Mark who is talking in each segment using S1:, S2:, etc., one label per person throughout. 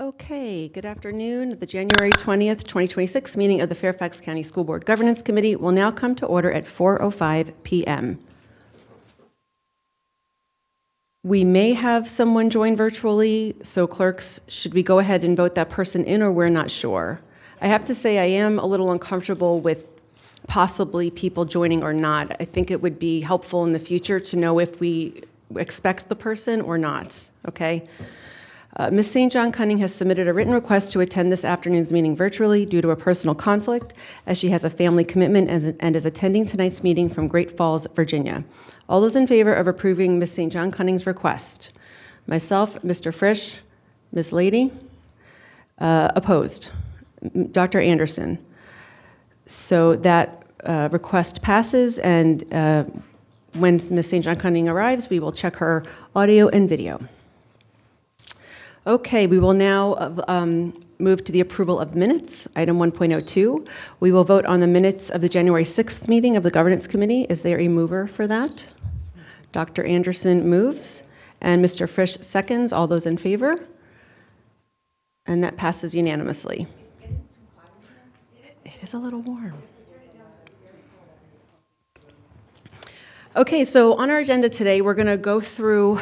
S1: Okay, good afternoon. The January 20th, 2026 meeting of the Fairfax County School Board Governance Committee will now come to order at 4:05 p.m. We may have someone join virtually, so clerks, should we go ahead and vote that person in, or we're not sure? I have to say I am a little uncomfortable with possibly people joining or not. I think it would be helpful in the future to know if we expect the person or not, okay? Ms. St. John Cunning has submitted a written request to attend this afternoon's meeting virtually due to a personal conflict, as she has a family commitment and is attending tonight's meeting from Great Falls, Virginia. All those in favor of approving Ms. St. John Cunning's request? Myself, Mr. Frisch, Ms. Lady. Opposed? Dr. Anderson. So that request passes, and when Ms. St. John Cunning arrives, we will check her audio and video. Okay, we will now move to the approval of minutes, item 1.02. We will vote on the minutes of the January 6th meeting of the Governance Committee. Is there a mover for that? Dr. Anderson moves, and Mr. Frisch seconds. All those in favor? And that passes unanimously. It is a little warm. Okay, so on our agenda today, we're going to go through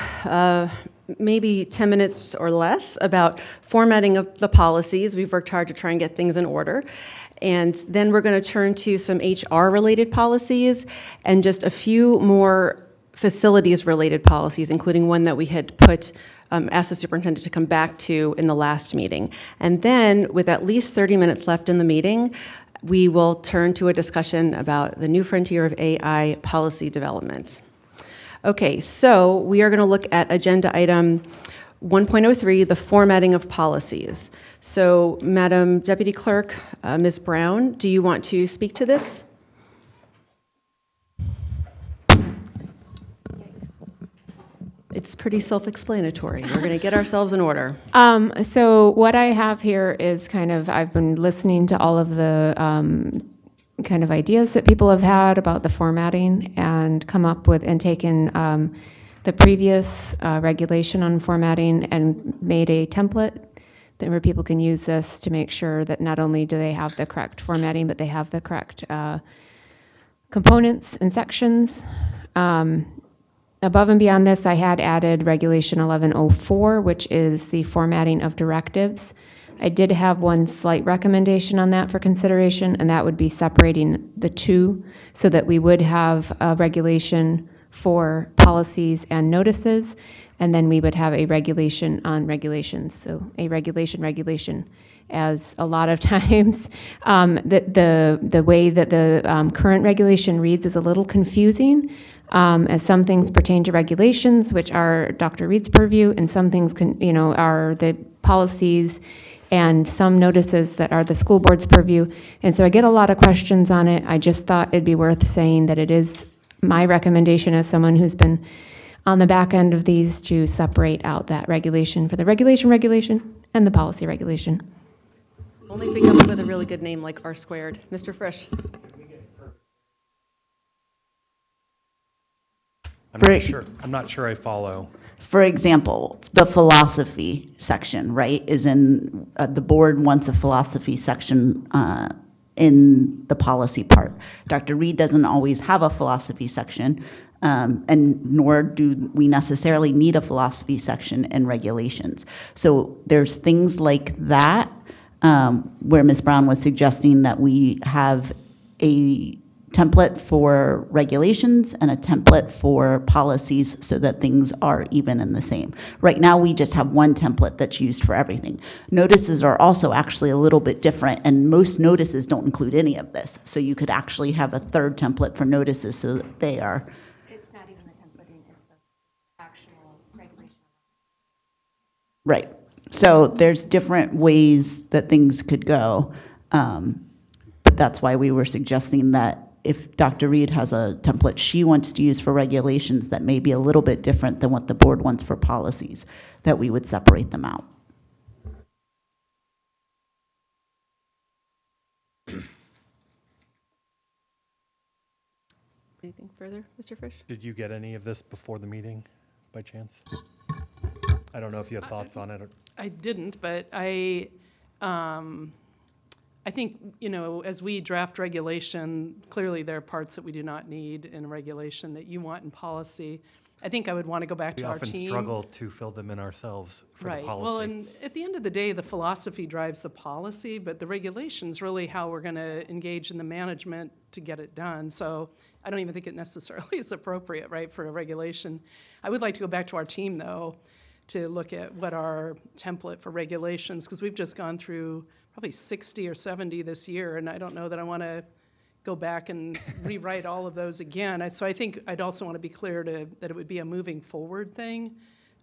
S1: maybe 10 minutes or less about formatting of the policies. We've worked hard to try and get things in order. And then we're going to turn to some HR-related policies and just a few more facilities-related policies, including one that we had asked the superintendent to come back to in the last meeting. And then, with at least 30 minutes left in the meeting, we will turn to a discussion about the new frontier of AI policy development. Okay, so we are going to look at agenda item 1.03, the formatting of policies. So, Madam Deputy Clerk, Ms. Brown, do you want to speak to this? It's pretty self-explanatory. We're going to get ourselves in order.
S2: So what I have here is I've been listening to all of the kind of ideas that people have had about the formatting and come up with and taken the previous regulation on formatting and made a template where people can use this to make sure that not only do they have the correct formatting, but they have the correct components and sections. Above and beyond this, I had added Regulation 1104, which is the formatting of directives. I did have one slight recommendation on that for consideration, and that would be separating the two so that we would have a regulation for policies and notices, and then we would have a regulation on regulations. So a regulation, as a lot of times the way that the current regulation reads is a little confusing. As some things pertain to regulations, which are Dr. Reed's purview, and some things are the policies, and some notices that are the school board's purview. And so I get a lot of questions on it. I just thought it'd be worth saying that it is my recommendation as someone who's been on the back end of these to separate out that regulation for the regulation and the policy regulation.
S1: Only if we come up with a really good name like R squared. Mr. Frisch.
S3: I'm not sure I follow.
S4: For example, the philosophy section, right, is in the board wants a philosophy section in the policy part. Dr. Reed doesn't always have a philosophy section, and nor do we necessarily need a philosophy section in regulations. So there's things like that where Ms. Brown was suggesting that we have a template for regulations and a template for policies so that things are even and the same. Right now, we just have one template that's used for everything. Notices are also actually a little bit different, and most notices don't include any of this. So you could actually have a third template for notices so that they are.
S2: It's not even the templating, it's the actual regulation.
S4: Right. So there's different ways that things could go. But that's why we were suggesting that if Dr. Reed has a template she wants to use for regulations that may be a little bit different than what the board wants for policies, that we would separate them out.
S1: Anything further, Mr. Frisch?
S3: Did you get any of this before the meeting, by chance? I don't know if you have thoughts on it.
S5: I didn't, but I think, as we draft regulation, clearly there are parts that we do not need in regulation that you want in policy. I think I would want to go back
S3: We
S5: to our
S3: often
S5: team.
S3: struggle to fill them in ourselves for
S5: Right.
S3: the policy.
S5: Well, and at the end of the day, the philosophy drives the policy, but the regulation's really how we're going to engage in the management to get it done. So I don't even think it necessarily is appropriate, right, for a regulation. I would like to go back to our team, though, to look at what our template for regulations, because we've just gone through probably 60 or 70 this year, and I don't know that I want to go back and rewrite all of those again. So I think I'd also want to be clear that it would be a moving forward thing.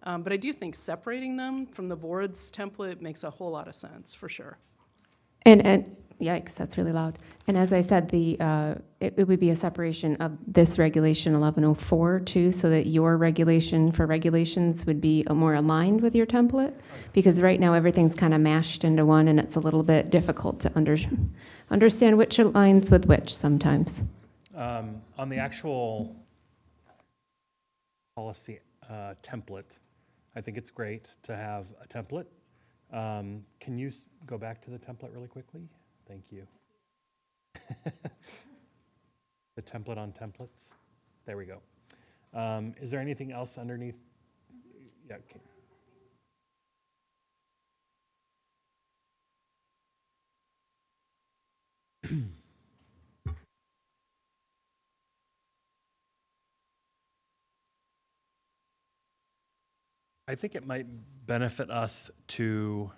S5: But I do think separating them from the board's template makes a whole lot of sense, for sure.
S2: And yikes, that's really loud. And as I said, it would be a separation of this regulation 1104 too, so that your regulation for regulations would be more aligned with your template. Because right now everything's kind of mashed into one, and it's a little bit difficult to understand which aligns with which sometimes.
S3: On the actual policy template, I think it's great to have a template. Can you go back to the template really quickly? Thank you. The template on templates. There we go. Is there anything else underneath? Yeah. Okay. I think it might benefit us to.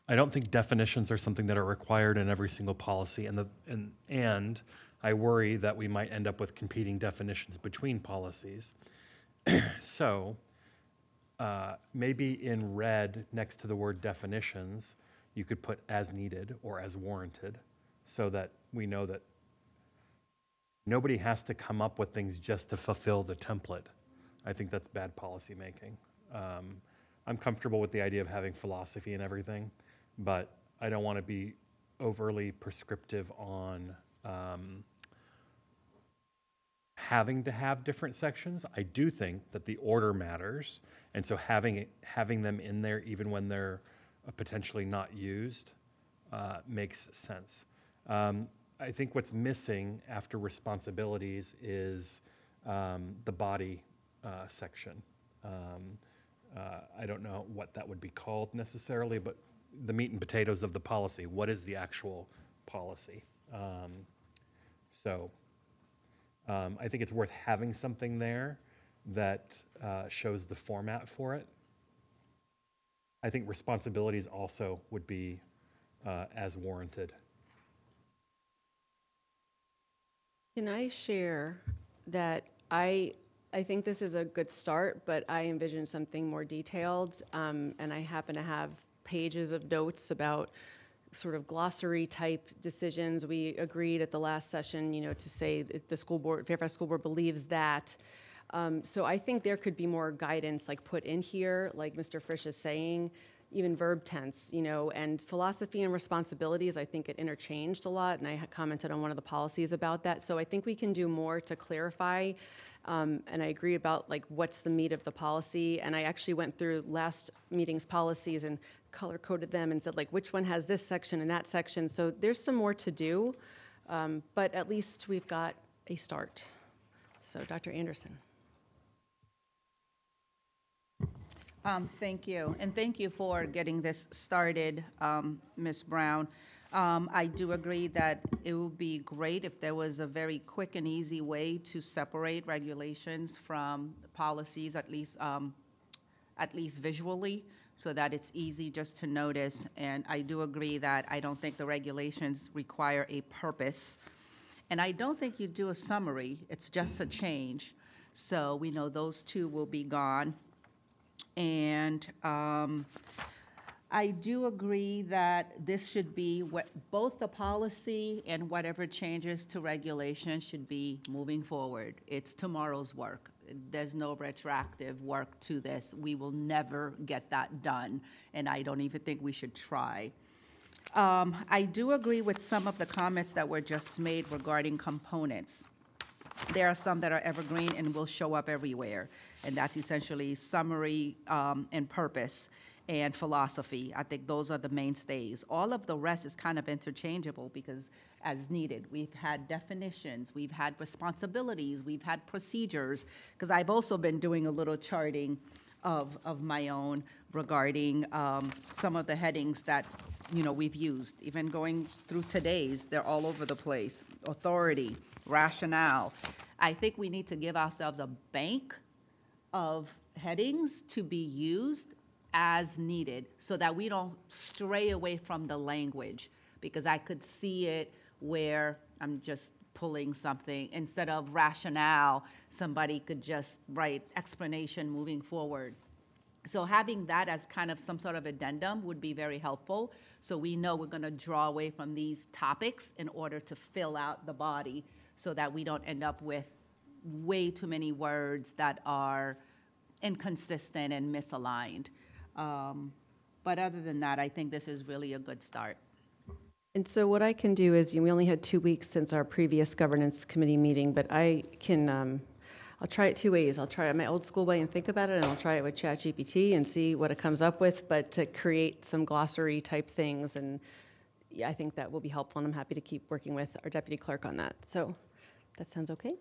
S3: I don't think definitions are something that are required in every single policy, and I worry that we might end up with competing definitions between policies. So maybe in red next to the word definitions, you could put as needed or as warranted, so that we know that nobody has to come up with things just to fulfill the template. I think that's bad policy making. I'm comfortable with the idea of having philosophy and everything, but I don't want to be overly prescriptive on having to have different sections. I do think that the order matters, and so having them in there even when they're potentially not used makes sense. I think what's missing after responsibilities is the body section. I don't know what that would be called necessarily, but the meat and potatoes of the policy. What is the actual policy? I think it's worth having something there that shows the format for it. I think responsibilities also would be as warranted.
S1: Can I share that I think this is a good start, but I envision something more detailed, and I happen to have pages of notes about sort of glossary type decisions. We agreed at the last session, to say that the school board, Fairfax School Board believes that. So I think there could be more guidance like put in here, like Mr. Frisch is saying, even verb tense, and philosophy and responsibilities, I think it interchanged a lot, and I had commented on one of the policies about that. So I think we can do more to clarify, and I agree about like what's the meat of the policy. And I actually went through last meeting's policies and color coded them and said like which one has this section and that section. So there's some more to do, but at least we've got a start. So Dr. Anderson.
S6: Thank you, and thank you for getting this started, Ms. Brown. I do agree that it would be great if there was a very quick and easy way to separate regulations from policies, at least visually, so that it's easy just to notice. And I do agree that I don't think the regulations require a purpose. And I don't think you do a summary, it's just a change. So we know those two will be gone. And I do agree that this should be both the policy and whatever changes to regulation should be moving forward. It's tomorrow's work. There's no retroactive work to this. We will never get that done, and I don't even think we should try. I do agree with some of the comments that were just made regarding components. There are some that are evergreen and will show up everywhere, and that's essentially summary and purpose and philosophy. I think those are the mainstays. All of the rest is kind of interchangeable because as needed. We've had definitions, we've had responsibilities, we've had procedures, because I've also been doing a little charting of my own regarding some of the headings that we've used. Even going through today's, they're all over the place. Authority, rationale. I think we need to give ourselves a bank of headings to be used as needed so that we don't stray away from the language, because I could see it where I'm just pulling something instead of rationale, somebody could just write explanation moving forward. So having that as kind of some sort of addendum would be very helpful, so we know we're going to draw away from these topics in order to fill out the body so that we don't end up with way too many words that are inconsistent and misaligned. But other than that, I think this is really a good start.
S1: And so what I can do is, we only had 2 weeks since our previous governance committee meeting, but I can, I'll try it 2 ways. I'll try it my old school way and think about it, and I'll try it with ChatGPT and see what it comes up with, but to create some glossary type things, and yeah, I think that will be helpful, and I'm happy to keep working with our deputy clerk on that. So that sounds okay?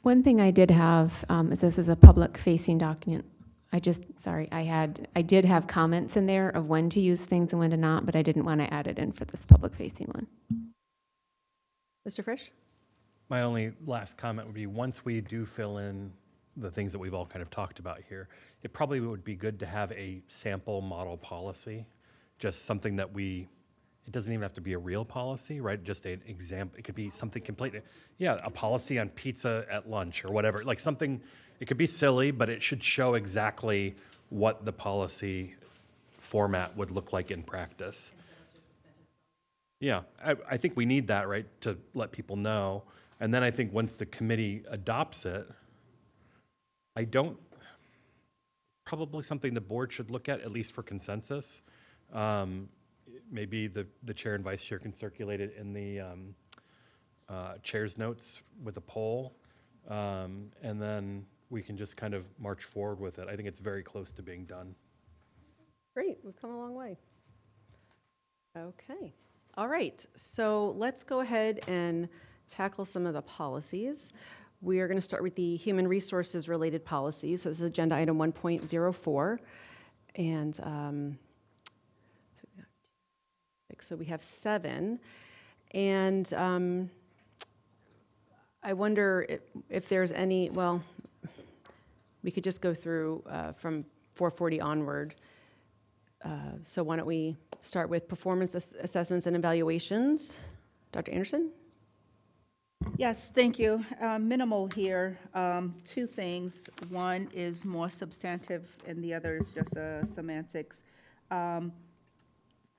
S2: One thing I did have is this is a public-facing document. I did have comments in there of when to use things and when to not, but I didn't want to add it in for this public-facing one.
S1: Mr. Frisch?
S3: My only last comment would be, once we do fill in the things that we've all kind of talked about here, it probably would be good to have a sample model policy, just something that it doesn't even have to be a real policy, right? Just an example. It could be something completely, a policy on pizza at lunch or whatever, like something. It could be silly, but it should show exactly what the policy format would look like in practice. Yeah, I think we need that, right, to let people know. And then I think once the committee adopts it, probably something the board should look at least for consensus. Maybe the chair and vice chair can circulate it in the chair's notes with a poll, and then we can just kind of march forward with it. I think it's very close to being done.
S1: Great, we've come a long way. Okay, all right, so let's go ahead and tackle some of the policies. We are going to start with the human resources related policies. So this is agenda item 1.04, and so we have 7, and I wonder if there's any, well, we could just go through from 440 onward. So why don't we start with performance assessments and evaluations? Dr. Anderson?
S6: Yes, thank you. Minimal here. 2 things. One is more substantive and the other is just semantics.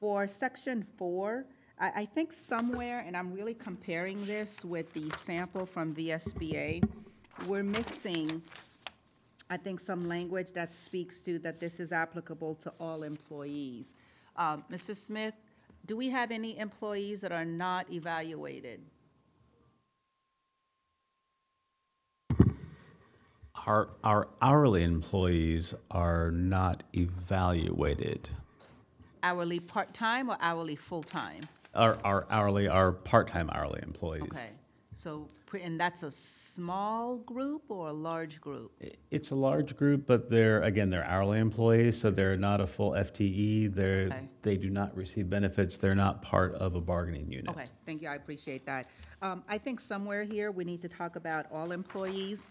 S6: For section 4, I think somewhere, and I'm really comparing this with the sample from VSBA, we're missing, I think, some language that speaks to that this is applicable to all employees. Mr. Smith, do we have any employees that are not evaluated?
S7: Our hourly employees are not evaluated.
S6: Hourly part-time or hourly full-time?
S7: Our part-time hourly employees.
S6: Okay, so, and that's a small group or a large group?
S7: It's a large group, but they're hourly employees, so they're not a full FTE. They do not receive benefits. They're not part of a bargaining unit.
S6: Okay, thank you, I appreciate that. I think somewhere here we need to talk about all employees.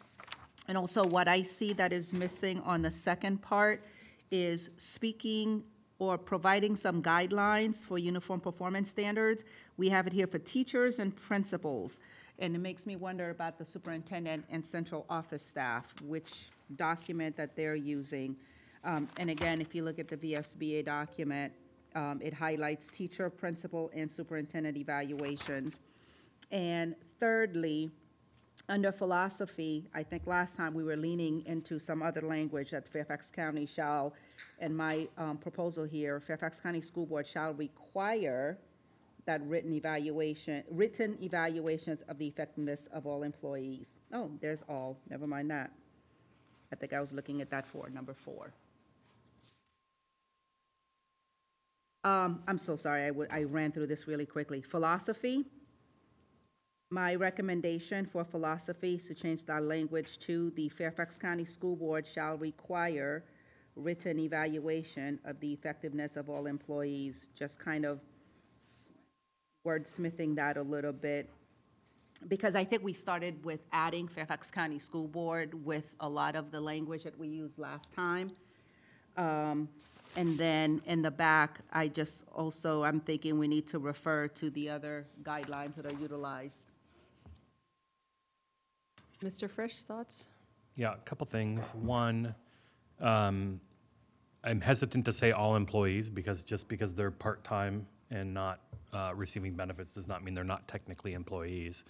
S6: And also what I see that is missing on the second part is speaking or providing some guidelines for uniform performance standards. We have it here for teachers and principals. And it makes me wonder about the superintendent and central office staff, which document that they're using. And again, if you look at the VSBA document, it highlights teacher, principal, and superintendent evaluations. And thirdly, under philosophy, I think last time we were leaning into some other language that Fairfax County shall, and my proposal here, Fairfax County School Board shall require that written evaluations of the effectiveness of all employees. Oh, there's all, never mind that. I think I was looking at that for number 4. I'm so sorry, I ran through this really quickly. Philosophy. My recommendation for philosophy is to change that language to the Fairfax County School Board shall require written evaluation of the effectiveness of all employees, just kind of wordsmithing that a little bit. Because I think we started with adding Fairfax County School Board with a lot of the language that we used last time. And then in the back, I'm thinking we need to refer to the other guidelines that are utilized.
S1: Mr. Frisch, thoughts?
S3: Yeah, a couple things. One, I'm hesitant to say all employees because just because they're part-time and not receiving benefits does not mean they're not technically employees.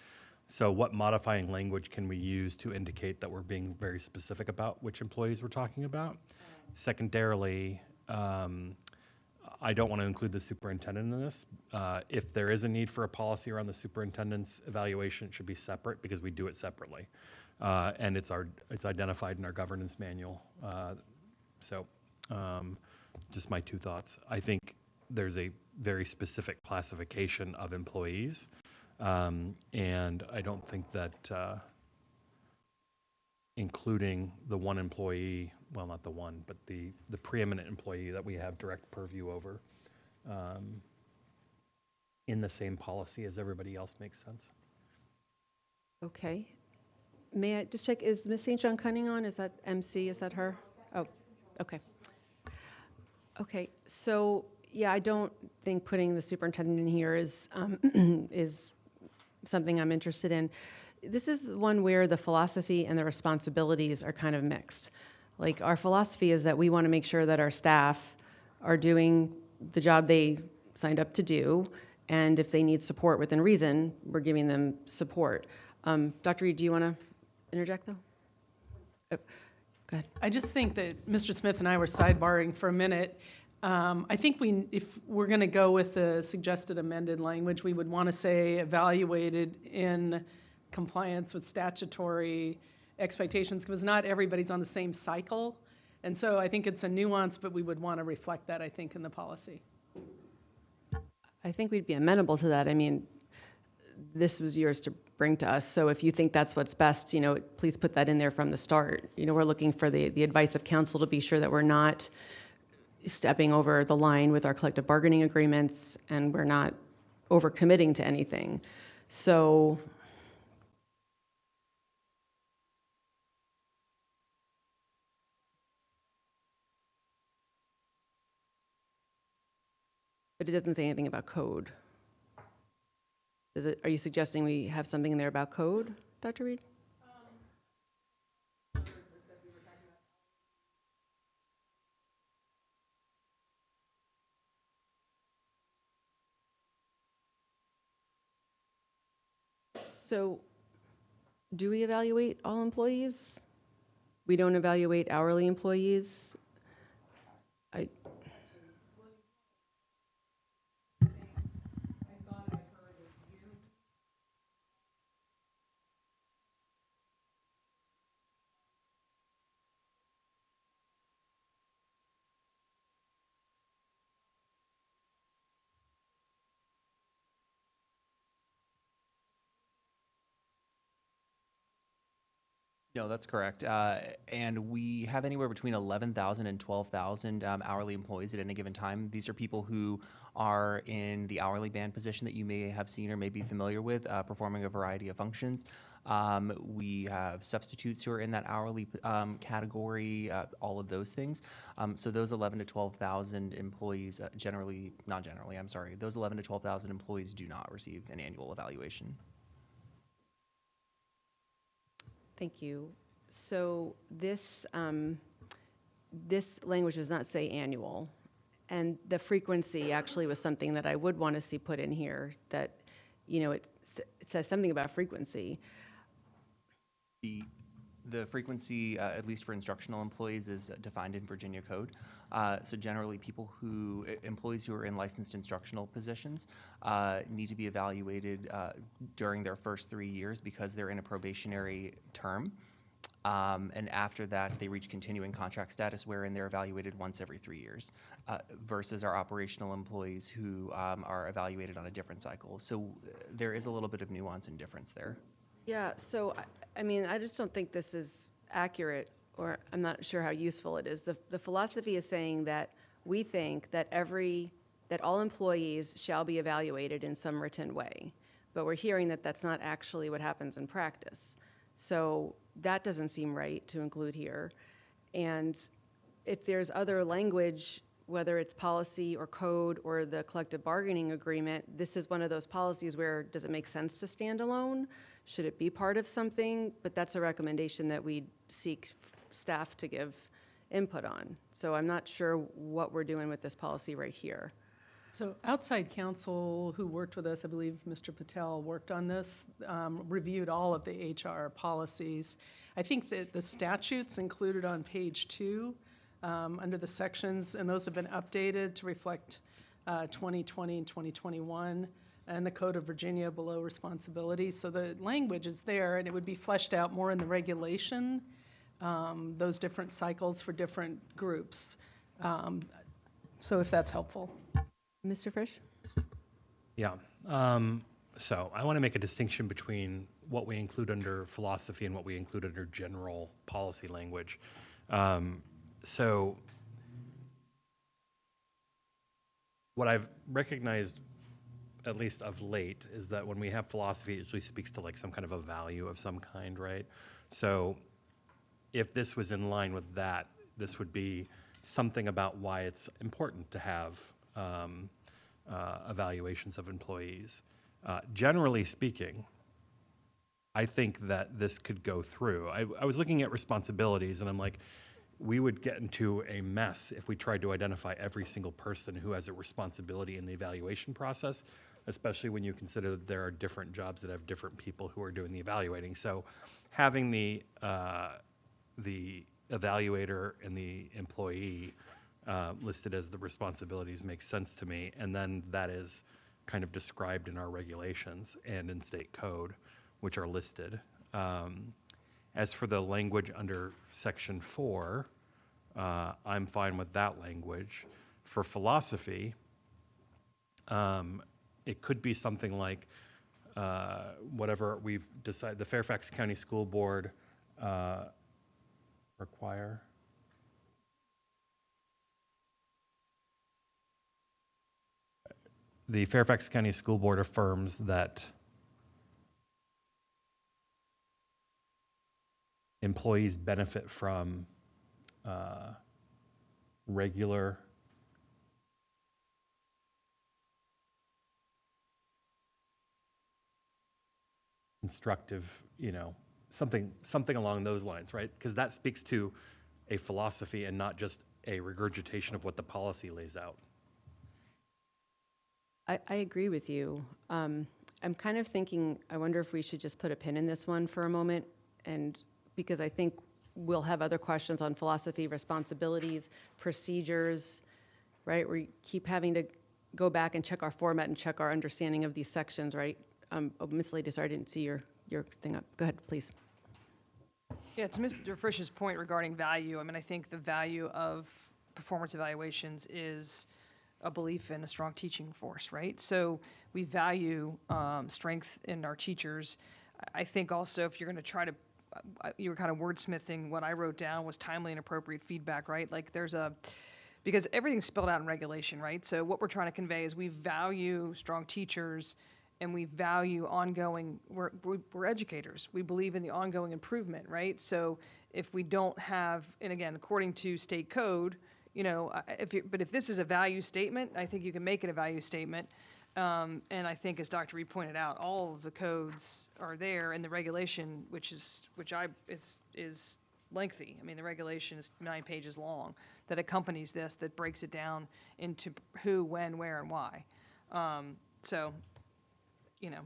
S3: So what modifying language can we use to indicate that we're being very specific about which employees we're talking about? Secondarily, I don't want to include the superintendent in this. If there is a need for a policy around the superintendent's evaluation, it should be separate because we do it separately. And it's identified in our governance manual. Just my 2 thoughts. I think there's a very specific classification of employees. And I don't think that including the one employee, well, not the one, but the preeminent employee that we have direct purview over in the same policy as everybody else makes sense.
S1: Okay. May I just check, is Ms. St. John Cunning on? Is that MC? Is that her? Oh, okay. Okay, so yeah, I don't think putting the superintendent in here is is something I'm interested in. This is one where the philosophy and the responsibilities are kind of mixed. Like, our philosophy is that we want to make sure that our staff are doing the job they signed up to do, and if they need support within reason, we're giving them support. Dr. Reed, do you want to interject, though? Oh, go ahead.
S5: I just think that Mr. Smith and I were sidebarring for a minute. I think if we're going to go with the suggested amended language, we would want to say evaluated in compliance with statutory expectations, because not everybody's on the same cycle. And so I think it's a nuance, but we would want to reflect that, I think, in the policy.
S1: I think we'd be amenable to that. I mean, this was yours to bring to us, so if you think that's what's best, please put that in there from the start. We're looking for the advice of counsel to be sure that we're not stepping over the line with our collective bargaining agreements, and we're not overcommitting to anything. So but it doesn't say anything about code. Are you suggesting we have something in there about code, Dr. Reed? So, do we evaluate all employees? We don't evaluate hourly employees?
S8: No, that's correct. And we have anywhere between 11,000 and 12,000 hourly employees at any given time. These are people who are in the hourly band position that you may have seen or may be familiar with, performing a variety of functions. We have substitutes who are in that hourly category, all of those things. So those 11 to 12,000 employees those 11 to 12,000 employees do not receive an annual evaluation.
S1: Thank you. So this language does not say annual, and the frequency actually was something that I would want to see put in here. That it says something about frequency.
S8: The frequency, at least for instructional employees, is defined in Virginia code. So generally, employees who are in licensed instructional positions need to be evaluated during their first 3 years because they're in a probationary term. And after that, they reach continuing contract status, wherein they're evaluated once every 3 years, versus our operational employees who are evaluated on a different cycle. So there is a little bit of nuance and difference there.
S1: Yeah, so I mean, I just don't think this is accurate, or I'm not sure how useful it is. The philosophy is saying that we think that that all employees shall be evaluated in some written way, but we're hearing that that's not actually what happens in practice. So that doesn't seem right to include here. And if there's other language, whether it's policy or code or the collective bargaining agreement, this is one of those policies where does it make sense to stand alone? Should it be part of something? But that's a recommendation that we seek staff to give input on. So I'm not sure what we're doing with this policy right here.
S5: So outside counsel who worked with us, I believe Mr. Patel worked on this, reviewed all of the HR policies. I think that the statutes included on page 2 under the sections, and those have been updated to reflect 2020 and 2021, and the Code of Virginia below responsibilities. So the language is there, and it would be fleshed out more in the regulation, those different cycles for different groups. So if that's helpful.
S1: Mr. Frisch?
S3: Yeah. So I want to make a distinction between what we include under philosophy and what we include under general policy language. So what I've recognized, at least of late, is that when we have philosophy, it usually speaks to like some kind of a value of some kind, right? So if this was in line with that, this would be something about why it's important to have evaluations of employees. Generally speaking, I think that this could go through. I was looking at responsibilities, and I'm like, we would get into a mess if we tried to identify every single person who has a responsibility in the evaluation process, especially when you consider that there are different jobs that have different people who are doing the evaluating. So having the evaluator and the employee listed as the responsibilities makes sense to me, and then that is kind of described in our regulations and in state code, which are listed. As for the language under Section 4, I'm fine with that language. For philosophy, it could be something like whatever we've decided, the Fairfax County School Board require. The Fairfax County School Board affirms that employees benefit from regular instructive, something along those lines, right? Because that speaks to a philosophy and not just a regurgitation of what the policy lays out.
S1: I agree with you. I'm kind of thinking, I wonder if we should just put a pin in this one for a moment, and because I think we'll have other questions on philosophy, responsibilities, procedures, right? We keep having to go back and check our format and check our understanding of these sections, right? Ms. Lady, sorry, I didn't see your thing up. Go ahead, please.
S9: Yeah, to Mr. Frisch's point regarding value, I mean, I think the value of performance evaluations is a belief in a strong teaching force, right? So we value strength in our teachers. I think also if you're going to try to, you were kind of wordsmithing what I wrote down was timely and appropriate feedback, right? Like because everything's spelled out in regulation, right? So what we're trying to convey is we value strong teachers and we value ongoing, we're educators. We believe in the ongoing improvement, right? So if we don't have, and again, according to state code, but if this is a value statement, I think you can make it a value statement. And I think, as Dr. Reed pointed out, all of the codes are there, and the regulation, which is lengthy. I mean, the regulation is 9 pages long that accompanies this, that breaks it down into who, when, where, and why. So,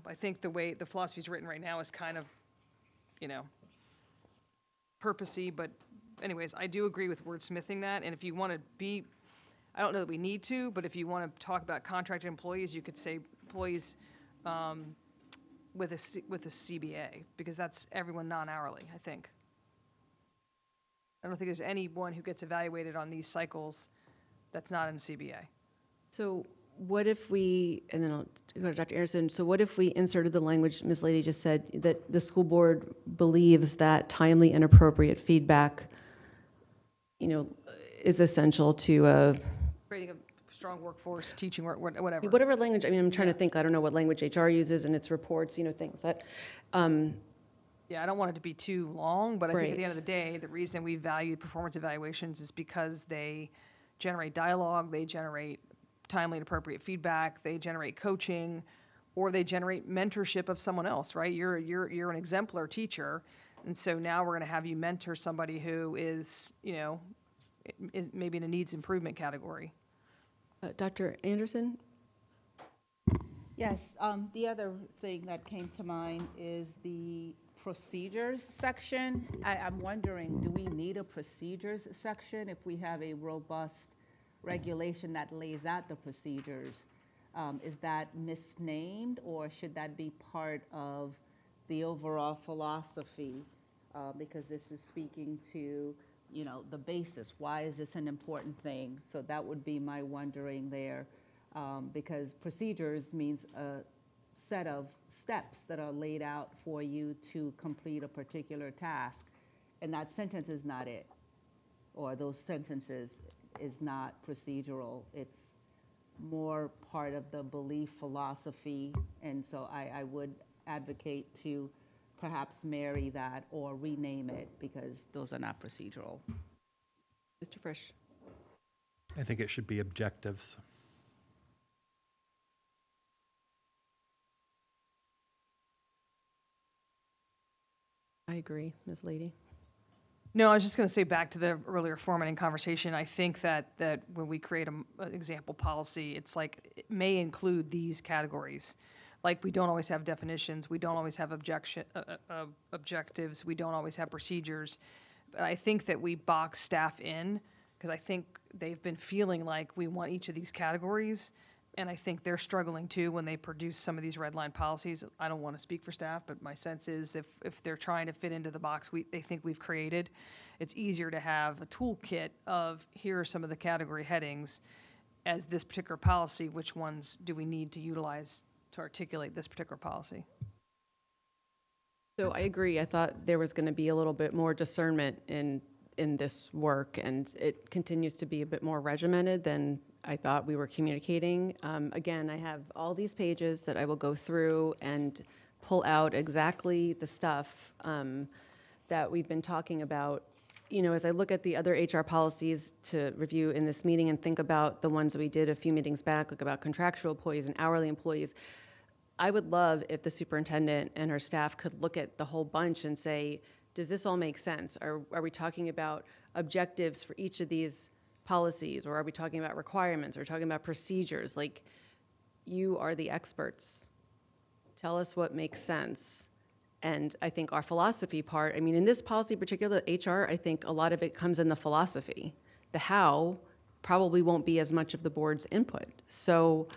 S9: I think the way the philosophy is written right now is kind of, purposey, but anyways, I do agree with wordsmithing that, and if you want to be, I don't know that we need to, but if you want to talk about contracted employees, you could say employees with a CBA, because that's everyone non-hourly, I think. I don't think there's anyone who gets evaluated on these cycles that's not in the CBA.
S1: So what if we, and then I'll go to Dr. Anderson, so what if we inserted the language Ms. Lady just said, that the school board believes that timely and appropriate feedback, is essential to
S9: Creating a strong workforce, teaching work, whatever.
S1: whatever language, I'm trying to think, I don't know what language HR uses in its reports, things that,
S9: Yeah, I don't want it to be too long, but I think at the
S1: Right.
S9: end of the day, the reason we value performance evaluations is because they generate dialogue, they generate timely and appropriate feedback, they generate coaching, or they generate mentorship of someone else, right? You're an exemplar teacher, and so now we're going to have you mentor somebody who is, is maybe in a needs improvement category.
S1: Dr. Anderson?
S6: Yes, the other thing that came to mind is the procedures section. I'm wondering, do we need a procedures section if we have a robust regulation that lays out the procedures? Is that misnamed, or should that be part of the overall philosophy? Because this is speaking to, the basis. Why is this an important thing? So that would be my wondering there. Because procedures means a set of steps that are laid out for you to complete a particular task, and that sentence is not it, or those sentences is not procedural. It's more part of the belief philosophy, and so I would advocate to perhaps marry that or rename it, because those are not procedural.
S1: Mr. Frisch?
S3: I think it should be objectives.
S1: I agree, Ms. Lady.
S9: No, I was just going to say, back to the earlier formatting conversation, I think that when we create an example policy, it's like it may include these categories. Like, we don't always have definitions, we don't always have objectives, we don't always have procedures. But I think that we box staff in, because I think they've been feeling like we want each of these categories, and I think they're struggling too when they produce some of these red line policies. I don't want to speak for staff, but my sense is if they're trying to fit into the box they think we've created, it's easier to have a toolkit of, here are some of the category headings as this particular policy, which ones do we need to utilize to articulate this particular policy.
S1: So I agree. I thought there was going to be a little bit more discernment in this work, and it continues to be a bit more regimented than I thought we were communicating. Again, I have all these pages that I will go through and pull out exactly the stuff that we've been talking about. As I look at the other HR policies to review in this meeting and think about the ones that we did a few meetings back, like about contractual employees and hourly employees, I would love if the superintendent and her staff could look at the whole bunch and say, does this all make sense? Are we talking about objectives for each of these policies, or are we talking about requirements? Are we talking about procedures? Like, you are the experts. Tell us what makes sense. And I think our philosophy part, in this policy in particular, HR, I think a lot of it comes in the philosophy. The how probably won't be as much of the board's input. So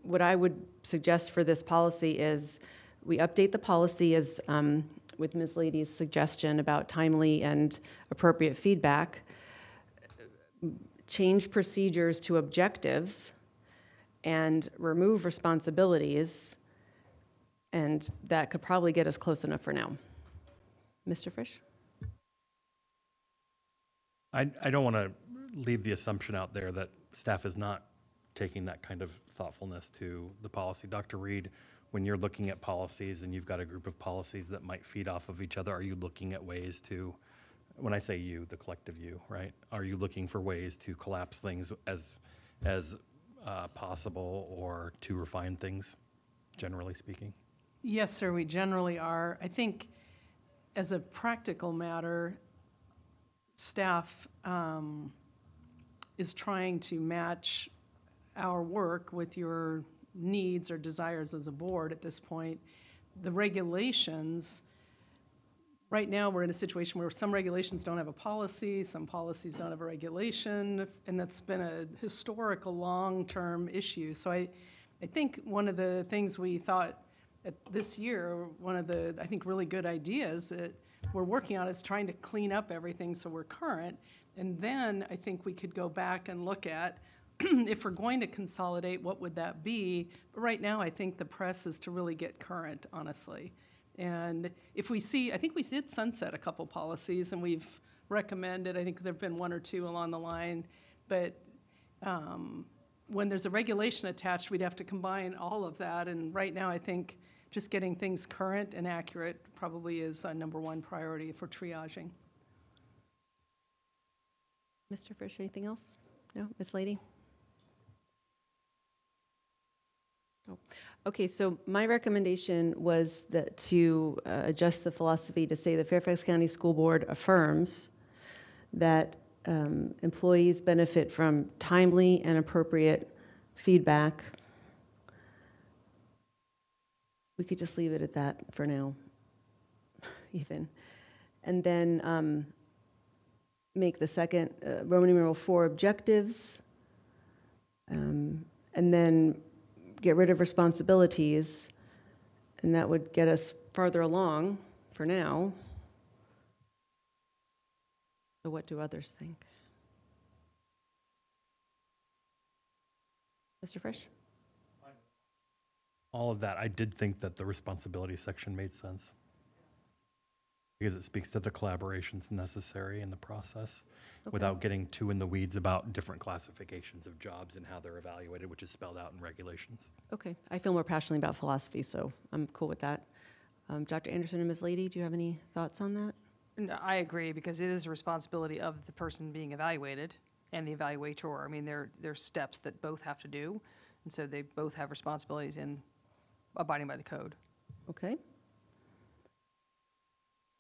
S1: what I would suggest for this policy is we update the policy as with Ms. Lady's suggestion about timely and appropriate feedback, change procedures to objectives, and remove responsibilities, and that could probably get us close enough for now. Mr. Frisch?
S3: I don't want to leave the assumption out there that staff is not taking that kind of thoughtfulness to the policy. Dr. Reed, when you're looking at policies and you've got a group of policies that might feed off of each other, are you looking at ways to, when I say you, the collective you, right? Are you looking for ways to collapse things as possible, or to refine things, generally speaking?
S5: Yes, sir, we generally are. I think as a practical matter, staff is trying to match our work with your needs or desires as a board at this point. The regulations right now we're in a situation where some regulations don't have a policy, some policies don't have a regulation, and that's been a historical long-term issue. So I think one of the things we thought this year, one of the, I think, really good ideas that we're working on is trying to clean up everything so we're current. And then I think we could go back and look at if we're going to consolidate, what would that be? But right now, I think the press is to really get current, honestly. And if we see, I think we did sunset a couple policies, and we've recommended, I think there have been one or two along the line, but when there's a regulation attached, we'd have to combine all of that. And right now, I think just getting things current and accurate probably is a #1 priority for triaging.
S1: Mr. Frisch, anything else? No? Ms. Lady? Oh. Okay, so my recommendation was that to adjust the philosophy to say the Fairfax County School Board affirms that employees benefit from timely and appropriate feedback. We could just leave it at that for now, even. And then make the second Roman numeral 4 objectives, and then get rid of responsibilities, and that would get us farther along for now. So what do others think? Mr. Frisch?
S3: All of that, I did think that the responsibility section made sense because it speaks to the collaborations necessary in the process without getting too in the weeds about different classifications of jobs and how they're evaluated, which is spelled out in regulations.
S1: Okay, I feel more passionately about philosophy, so I'm cool with that. Dr. Anderson and Ms. Lady, do you have any thoughts on that?
S9: No, I agree, because it is a responsibility of the person being evaluated and the evaluator. I mean, there's steps that both have to do, and so they both have responsibilities in abiding by the code.
S1: Okay.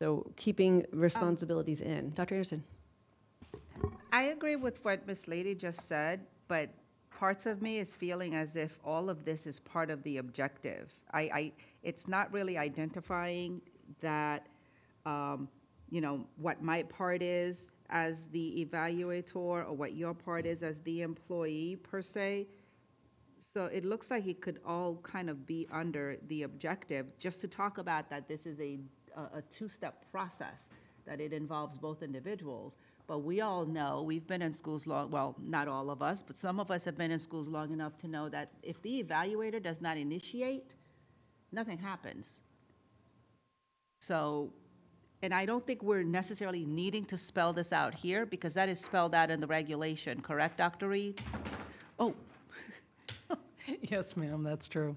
S1: So keeping responsibilities in. Dr. Anderson?
S6: I agree with what Ms. Lady just said, but parts of me is feeling as if all of this is part of the objective. It's not really identifying that, what my part is as the evaluator or what your part is as the employee per se. So it looks like it could all kind of be under the objective, just to talk about that this is a two-step process, that it involves both individuals. But we all know, we've been in schools long, well, not all of us, but some of us have been in schools long enough to know that if the evaluator does not initiate, nothing happens. So, and I don't think we're necessarily needing to spell this out here, because that is spelled out in the regulation, correct, Dr. Reed? Oh.
S5: Yes, ma'am, that's true.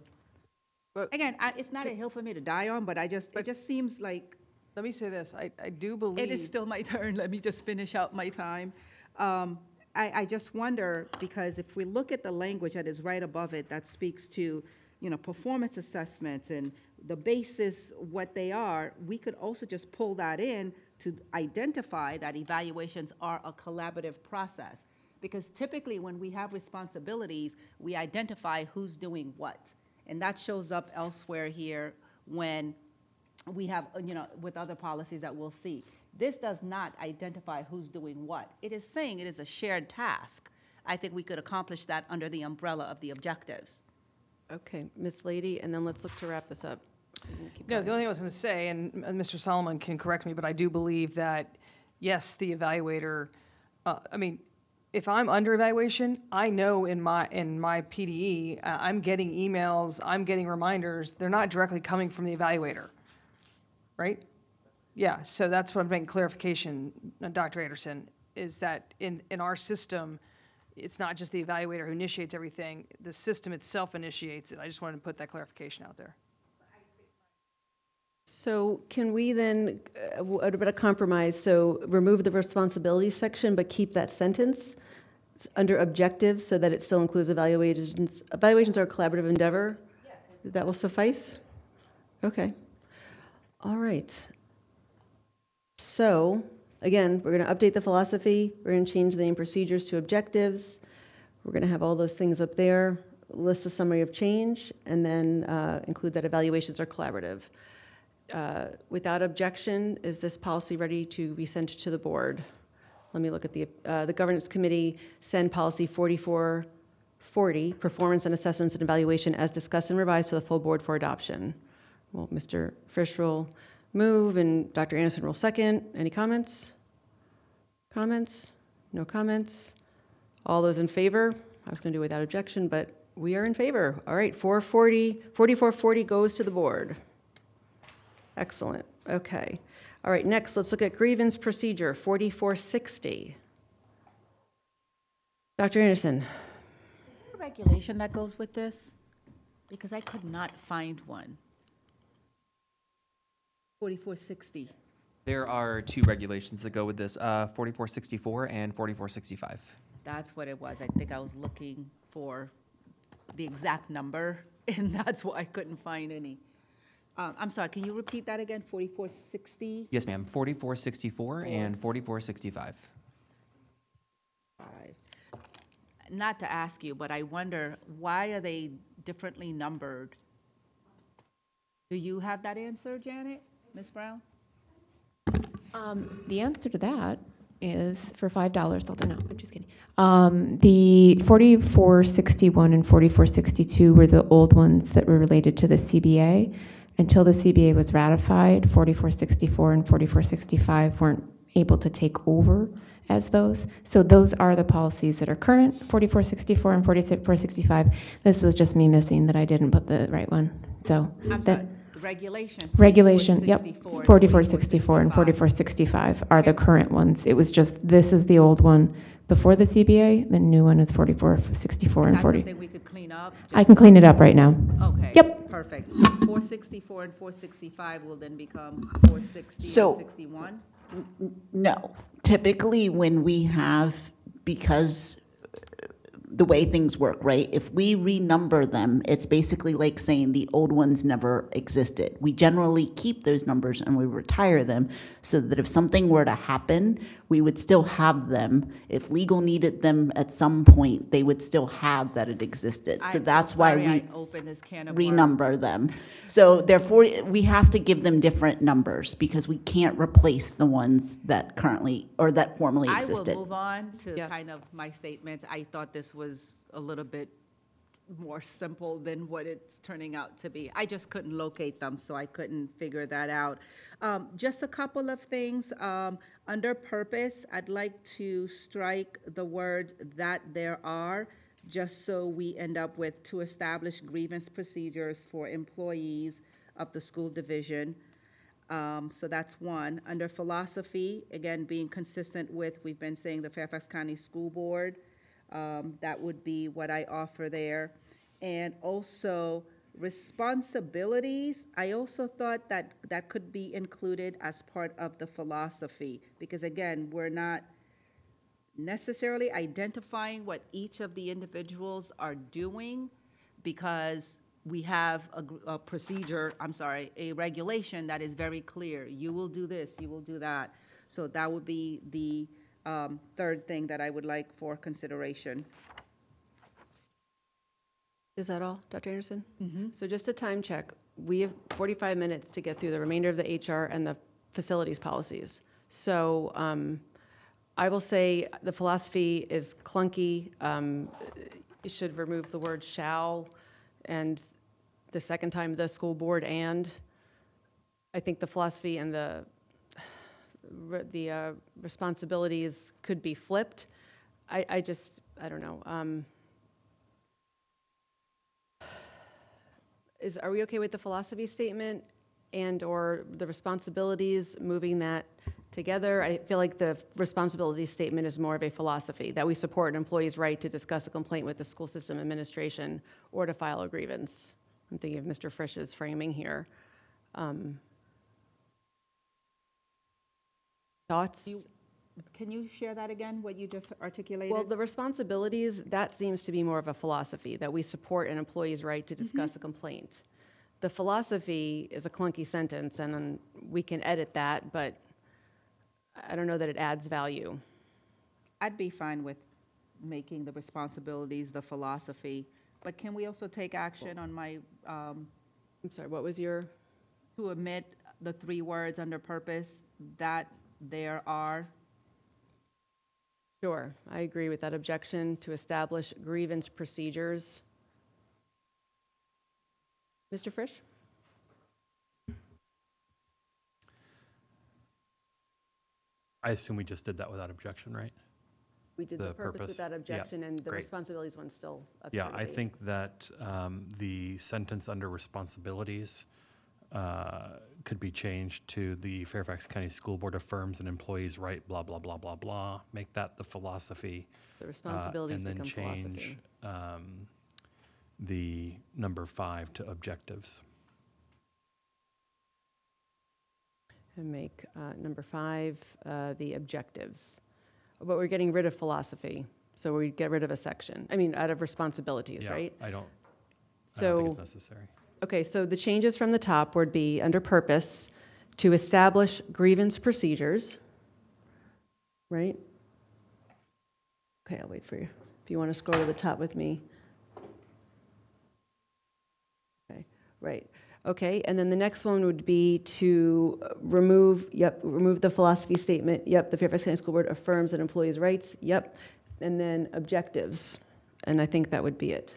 S9: But
S6: Again, it's not a hill for me to die on, but it just seems like
S9: let me say this, I do believe...
S6: It is still my turn. Let me just finish out my time. I just wonder, because if we look at the language that is right above it that speaks to, performance assessments and the basis, what they are, we could also just pull that in to identify that evaluations are a collaborative process. Because typically when we have responsibilities, we identify who's doing what. And that shows up elsewhere here when we have, with other policies that we'll see. This does not identify who's doing what. It is saying it is a shared task. I think we could accomplish that under the umbrella of the objectives.
S1: Okay, Ms. Lady, and then let's look to wrap this up.
S9: No, the only thing I was going to say, and Mr. Solomon can correct me, but I do believe that, yes, the evaluator, if I'm under evaluation, I know in my PDE, I'm getting emails, I'm getting reminders. They're not directly coming from the evaluator, right? Yeah, so that's what I'm making clarification, Dr. Anderson, is that in our system, it's not just the evaluator who initiates everything. The system itself initiates it. I just wanted to put that clarification out there.
S1: So can we then, what about a compromise? So remove the responsibilities section, but keep that sentence under objectives so that it still includes evaluations. Evaluations are a collaborative endeavor. That will suffice? Okay. All right. So again, we're going to update the philosophy. We're going to change the name procedures to objectives. We're going to have all those things up there, list a summary of change, and then include that evaluations are collaborative. Without objection, is this policy ready to be sent to the board? Let me look at the governance committee, send policy 4440, performance and assessments and evaluation as discussed and revised to the full board for adoption. Well, Mr. Frisch will move and Dr. Anderson will second. Any comments? Comments? No comments? All those in favor? I was going to do without objection, but we are in favor. All right, 4440 goes to the board. Excellent. Okay. All right, next, let's look at grievance procedure 4460. Dr. Anderson.
S6: A regulation that goes with this? Because I could not find one. 4460.
S8: There are two regulations that go with this, 4464 and 4465.
S6: That's what it was. I think I was looking for the exact number, and that's why I couldn't find any. I'm sorry, can you repeat that again? 4460?
S8: Yes, ma'am. 4464 and 4465.
S6: Not to ask you, but I wonder, why are they differently numbered? Do you have that answer, Janet? Ms. Brown?
S2: The answer to that is for $5, although no, I'm just kidding. The 4461 and 4462 were the old ones that were related to the CBA. Until the CBA was ratified, 4464 and 4465 weren't able to take over as those. So those are the policies that are current, 4464 and 4465. This was just me missing that I didn't put the right one. So
S6: I'm sorry, regulation.
S2: Regulation, yep.
S6: 4464
S2: and 4465 are the current ones. It was just, this is the old one before the CBA, the new one is 4464 and 40.
S6: Is that something we could clean up?
S2: I can clean it up right now.
S6: Okay.
S2: Yep.
S6: Perfect. So 464 and 465 will then become 460
S4: So-
S6: and 61?
S4: No. Typically, when we have, because the way things work, right? If we renumber them, it's basically like saying the old ones never existed. We generally keep those numbers and we retire them so that if something were to happen, we would still have them. If legal needed them at some point, they would still have that it existed. So
S6: I'm
S4: that's
S6: so
S4: why
S6: sorry
S4: we
S6: I opened this can of worms.
S4: renumber them. So therefore, we have to give them different numbers because we can't replace the ones that currently, or that formerly
S6: I
S4: existed.
S6: will move on to
S1: Yeah.
S6: kind of my statements. I thought this was a little bit more simple than what it's turning out to be. I just couldn't locate them, so I couldn't figure that out. Just a couple of things. Under purpose, I'd like to strike the word "that there are," just so we end up with to establish grievance procedures for employees of the school division. So that's one. Under philosophy, again, being consistent with, we've been saying the Fairfax County School Board, that would be what I offer there. And also responsibilities, I also thought that that could be included as part of the philosophy, because again, we're not necessarily identifying what each of the individuals are doing, because we have a procedure, a regulation that is very clear. You will do this, you will do that. So that would be the third thing that I would like for consideration.
S1: Is that all, Dr. Anderson?
S6: Mm-hmm.
S1: So just a time check. We have 45 minutes to get through the remainder of the HR and the facilities policies. So I will say the philosophy is clunky. You should remove the word shall, and the second time the school board and. I think the philosophy and the responsibilities could be flipped. I don't know. Are we okay with the philosophy statement and or the responsibilities, moving that together? I feel like the responsibility statement is more of a philosophy, that we support an employee's right to discuss a complaint with the school system administration or to file a grievance. I'm thinking of Mr. Frisch's framing here. Thoughts?
S6: Can you share that again, what you just articulated?
S1: Well, the responsibilities, that seems to be more of a philosophy, that we support an employee's right to discuss a complaint. The philosophy is a clunky sentence, and then we can edit that, but I don't know that it adds value.
S6: I'd be fine with making the responsibilities the philosophy, but can we also take action on my,
S1: I'm sorry, what was your?
S6: to omit the 3 words under purpose, that there are.
S1: Sure, I agree with that objection to establish grievance procedures. Mr. Frisch?
S3: I assume we just did that without objection, right?
S1: We did the purpose without objection, and the
S3: great.
S1: responsibilities one's still up
S3: Yeah,
S1: for
S3: I
S1: debate.
S3: think that the sentence under responsibilities could be changed to the Fairfax County School Board affirms an employee's right, blah, blah, blah, blah, blah. Make that the philosophy.
S1: The responsibilities
S3: and then
S1: become
S3: change
S1: philosophy.
S3: the number 5 to objectives.
S1: And make number 5 the objectives. But we're getting rid of philosophy, so we get rid of a section. I mean, out of responsibilities,
S3: Yeah,
S1: right?
S3: I don't think
S1: So,
S3: it's necessary.
S1: okay, so the changes from the top would be under purpose to establish grievance procedures, right? Okay, I'll wait for you. If you want to scroll to the top with me. Okay, right. Okay, and then the next one would be to remove the philosophy statement. Yep, the Fairfax County School Board affirms an employee's rights. Yep, and then objectives. And I think that would be it.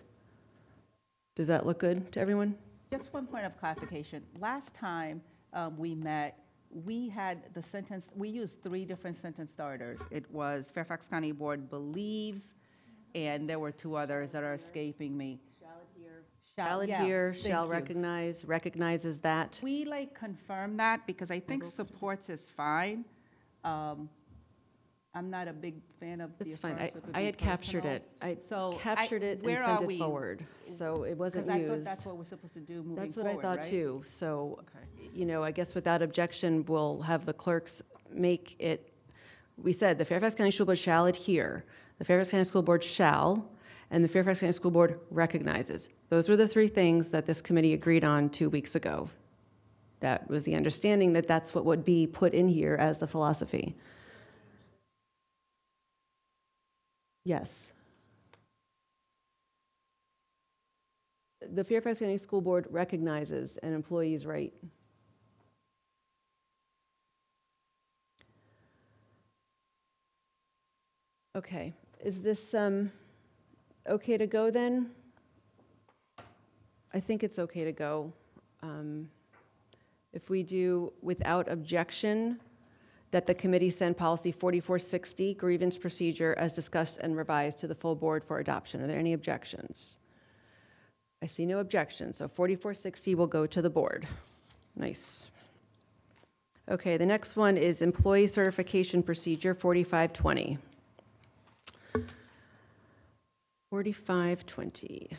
S1: Does that look good to everyone?
S6: Just one point of clarification. Last time we met, we had the sentence, we used 3 different sentence starters. It was Fairfax County Board believes, and there were 2 others that are escaping me.
S1: Shall adhere, shall recognize, recognizes that.
S6: We confirm that because I think supports is fine. I'm not a big fan of the
S1: It's fine.
S6: affirms. It could
S1: I
S6: be
S1: had captured
S6: personal.
S1: it. I
S6: So
S1: captured it and
S6: where
S1: sent
S6: are
S1: it
S6: we?
S1: forward. So it wasn't
S6: Because I
S1: used.
S6: thought that's what we're supposed to do moving forward,
S1: That's what I thought
S6: right?
S1: too. So,
S6: Okay.
S1: I guess without objection, we'll have the clerks make it. We said the Fairfax County School Board shall adhere, the Fairfax County School Board shall, and the Fairfax County School Board recognizes. Those were the 3 things that this committee agreed on 2 weeks ago. That was the understanding that that's what would be put in here as the philosophy. Yes. The Fairfax County School Board recognizes an employee's right. Okay, is this okay to go then? I think it's okay to go. If we do without objection, that the committee send policy 4460, grievance procedure, as discussed and revised to the full board for adoption. Are there any objections? I see no objections, so 4460 will go to the board. Nice. Okay, the next one is employee certification procedure 4520. 4520.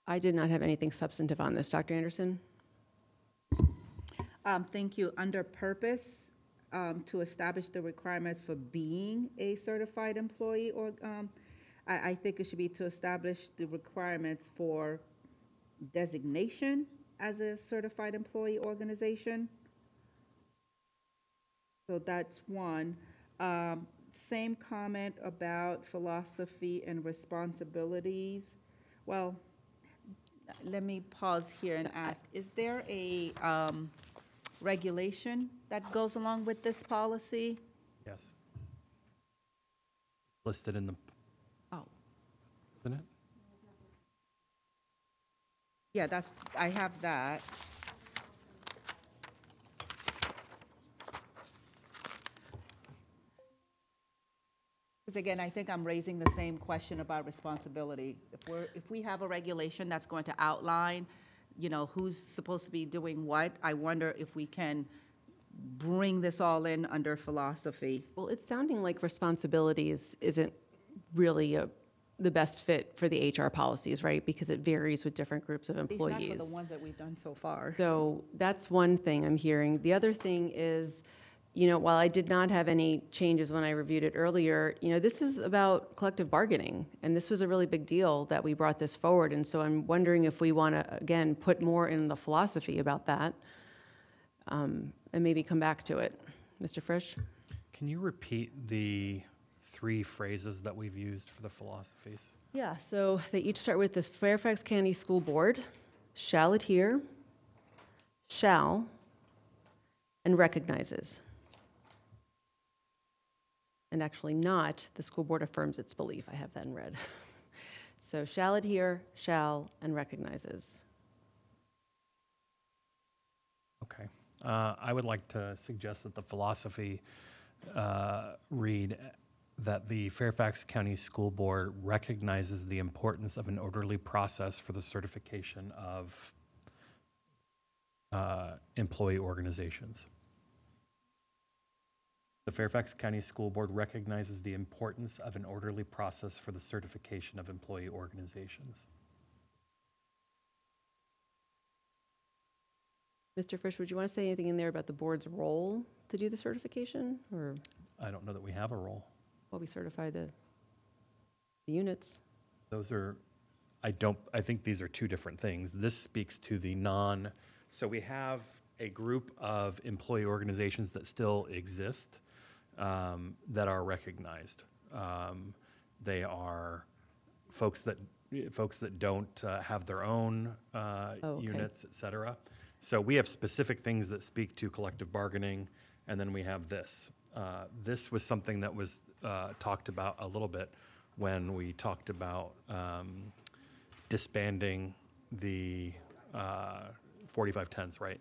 S1: I did not have anything substantive on this. Dr. Anderson?
S6: Thank you. Under purpose, to establish the requirements for being a certified employee, or I think it should be to establish the requirements for designation as a certified employee organization. So that's one. Same comment about philosophy and responsibilities. Well, let me pause here and ask, is there a regulation that goes along with this policy?
S3: Yes. Listed in the,
S6: Oh,
S3: isn't it?
S6: yeah, I have that. Because again, I think I'm raising the same question about responsibility. If we have a regulation that's going to outline, who's supposed to be doing what, I wonder if we can bring this all in under philosophy.
S1: Well, it's sounding like responsibilities isn't really the best fit for the HR policies, right? Because it varies with different groups of
S6: At least not
S1: employees.
S6: for the ones that we've done so far.
S1: So that's one thing I'm hearing. The other thing is, while I did not have any changes when I reviewed it earlier, this is about collective bargaining, and this was a really big deal that we brought this forward. And so I'm wondering if we want to, again, put more in the philosophy about that, and maybe come back to it. Mr. Frisch?
S3: Can you repeat the 3 phrases that we've used for the philosophies?
S1: Yeah, so they each start with the Fairfax County School Board shall adhere, shall, and recognizes. And actually not, the school board affirms its belief. I have that in red. So shall adhere, shall, and recognizes.
S3: Okay. I would like to suggest that the philosophy read that the Fairfax County School Board recognizes the importance of an orderly process for the certification of employee organizations. The Fairfax County School Board recognizes the importance of an orderly process for the certification of employee organizations.
S1: Mr. Frisch, would you want to say anything in there about the board's role to do the certification? Or,
S3: I don't know that we have a role.
S1: well, we certify the units.
S3: Those are, I think these are two different things. This speaks to the so we have a group of employee organizations that still exist that are recognized. They are folks that don't have their own
S1: okay.
S3: units, et cetera. So we have specific things that speak to collective bargaining, and then we have this. This was something that was talked about a little bit when we talked about disbanding the 4510s, right?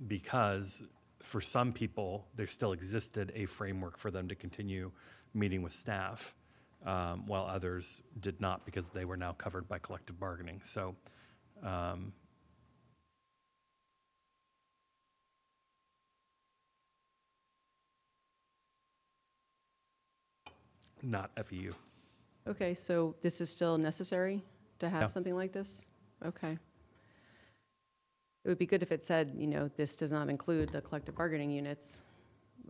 S3: Because for some people, there still existed a framework for them to continue meeting with staff, while others did not because they were now covered by collective bargaining. So not FEU.
S1: Okay, so this is still necessary to have
S3: Yeah.
S1: something like this? Okay. It would be good if it said, this does not include the collective bargaining units.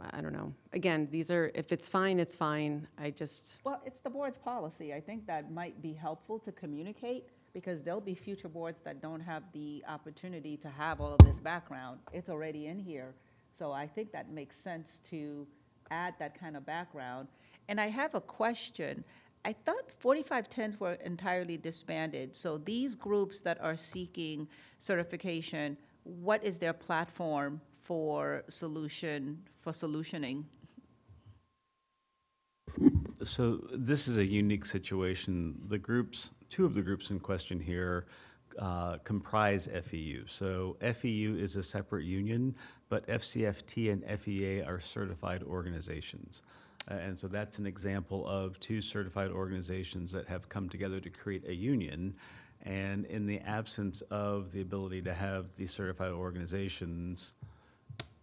S1: I don't know. Again, if it's fine, it's fine.
S6: Well, it's the board's policy. I think that might be helpful to communicate because there'll be future boards that don't have the opportunity to have all of this background. It's already in here. So I think that makes sense to add that kind of background. And I have a question. I thought 4510s were entirely disbanded. So these groups that are seeking certification, what is their platform for solutioning?
S7: So this is a unique situation. Two of the groups in question here comprise FEU. So FEU is a separate union, but FCFT and FEA are certified organizations. And so that's an example of two certified organizations that have come together to create a union. And in the absence of the ability to have these certified organizations,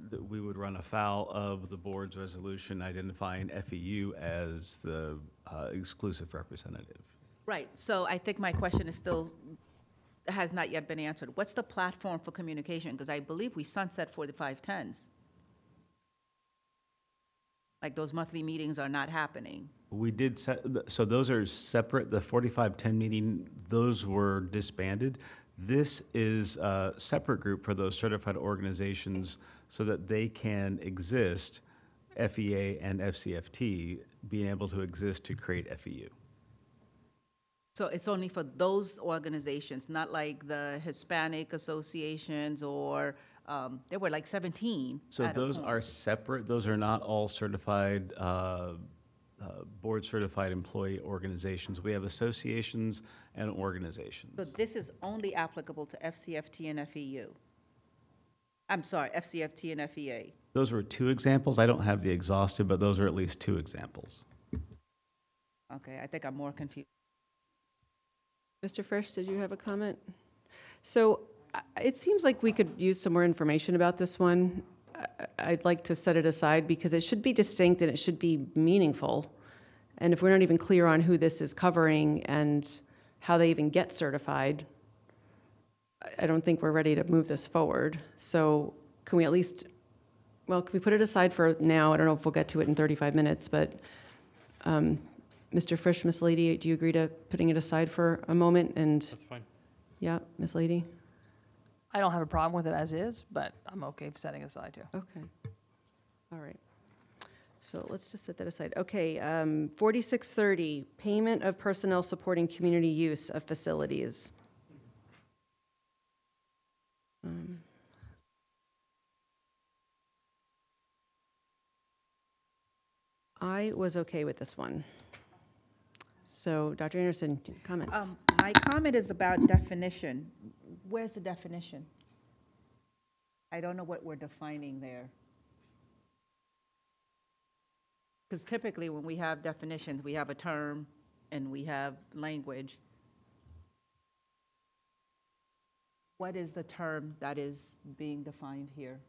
S7: that we would run afoul of the board's resolution identifying FEU as the exclusive representative.
S6: Right. So I think my question has not yet been answered. What's the platform for communication? Because I believe we sunset 4510s. Like those monthly meetings are not happening.
S7: We did so those are separate. The 4510 meeting, those were disbanded. This is a separate group for those certified organizations so that they can exist, FEA and FCFT, being able to exist to create FEU.
S6: So it's only for those organizations, not like the Hispanic associations or there were like 17.
S7: So those are separate. Those are not all certified, board certified employee organizations. We have associations and organizations.
S6: So this is only applicable to FCFT and FEU. I'm sorry, FCFT and FEA.
S7: Those were two examples. I don't have the exhaustive, but those are at least two examples.
S6: Okay, I think I'm more confused.
S1: Mr. Frisch, did you have a comment? So it seems like we could use some more information about this one. I'd like to set it aside because it should be distinct and it should be meaningful. And if we're not even clear on who this is covering and how they even get certified, I don't think we're ready to move this forward. So can we at least, can we put it aside for now? I don't know if we'll get to it in 35 minutes, but Mr. Frisch, Ms. Lady, do you agree to putting it aside for a moment? And
S3: That's fine.
S1: yeah, Ms. Lady?
S9: I don't have a problem with it as is, but I'm okay setting aside too.
S1: Okay. All right. So let's just set that aside. Okay, 4630, payment of personnel supporting community use of facilities. Um, I was okay with this one. So, Dr. Anderson, comments?
S6: My comment is about definition. Where's the definition? I don't know what we're defining there. Because typically when we have definitions, we have a term and we have language. What is the term that is being defined here?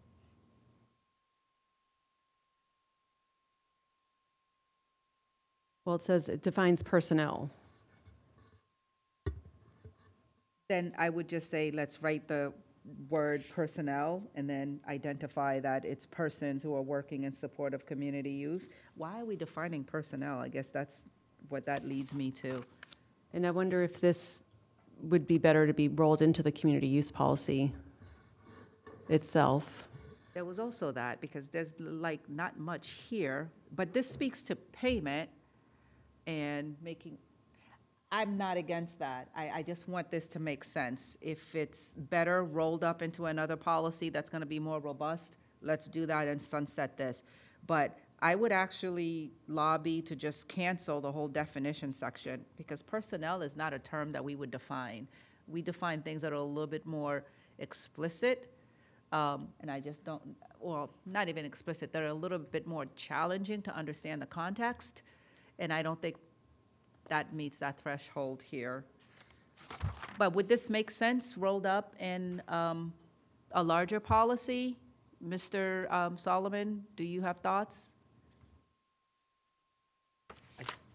S1: Well, it says it defines personnel.
S6: Then I would just say, let's write the word personnel and then identify that it's persons who are working in support of community use. Why are we defining personnel? I guess that's what that leads me to.
S1: And I wonder if this would be better to be rolled into the community use policy itself.
S6: There was also that, because there's like not much here, but this speaks to payment and making, I'm not against that. I just want this to make sense. If it's better rolled up into another policy that's going to be more robust, let's do that and sunset this. But I would actually lobby to just cancel the whole definition section, because personnel is not a term that we would define. We define things that are a little bit more explicit, and I just don't, well, not even explicit, that are a little bit more challenging to understand the context, and I don't think that meets that threshold here. But would this make sense rolled up in a larger policy? Mr. Solomon, do you have thoughts?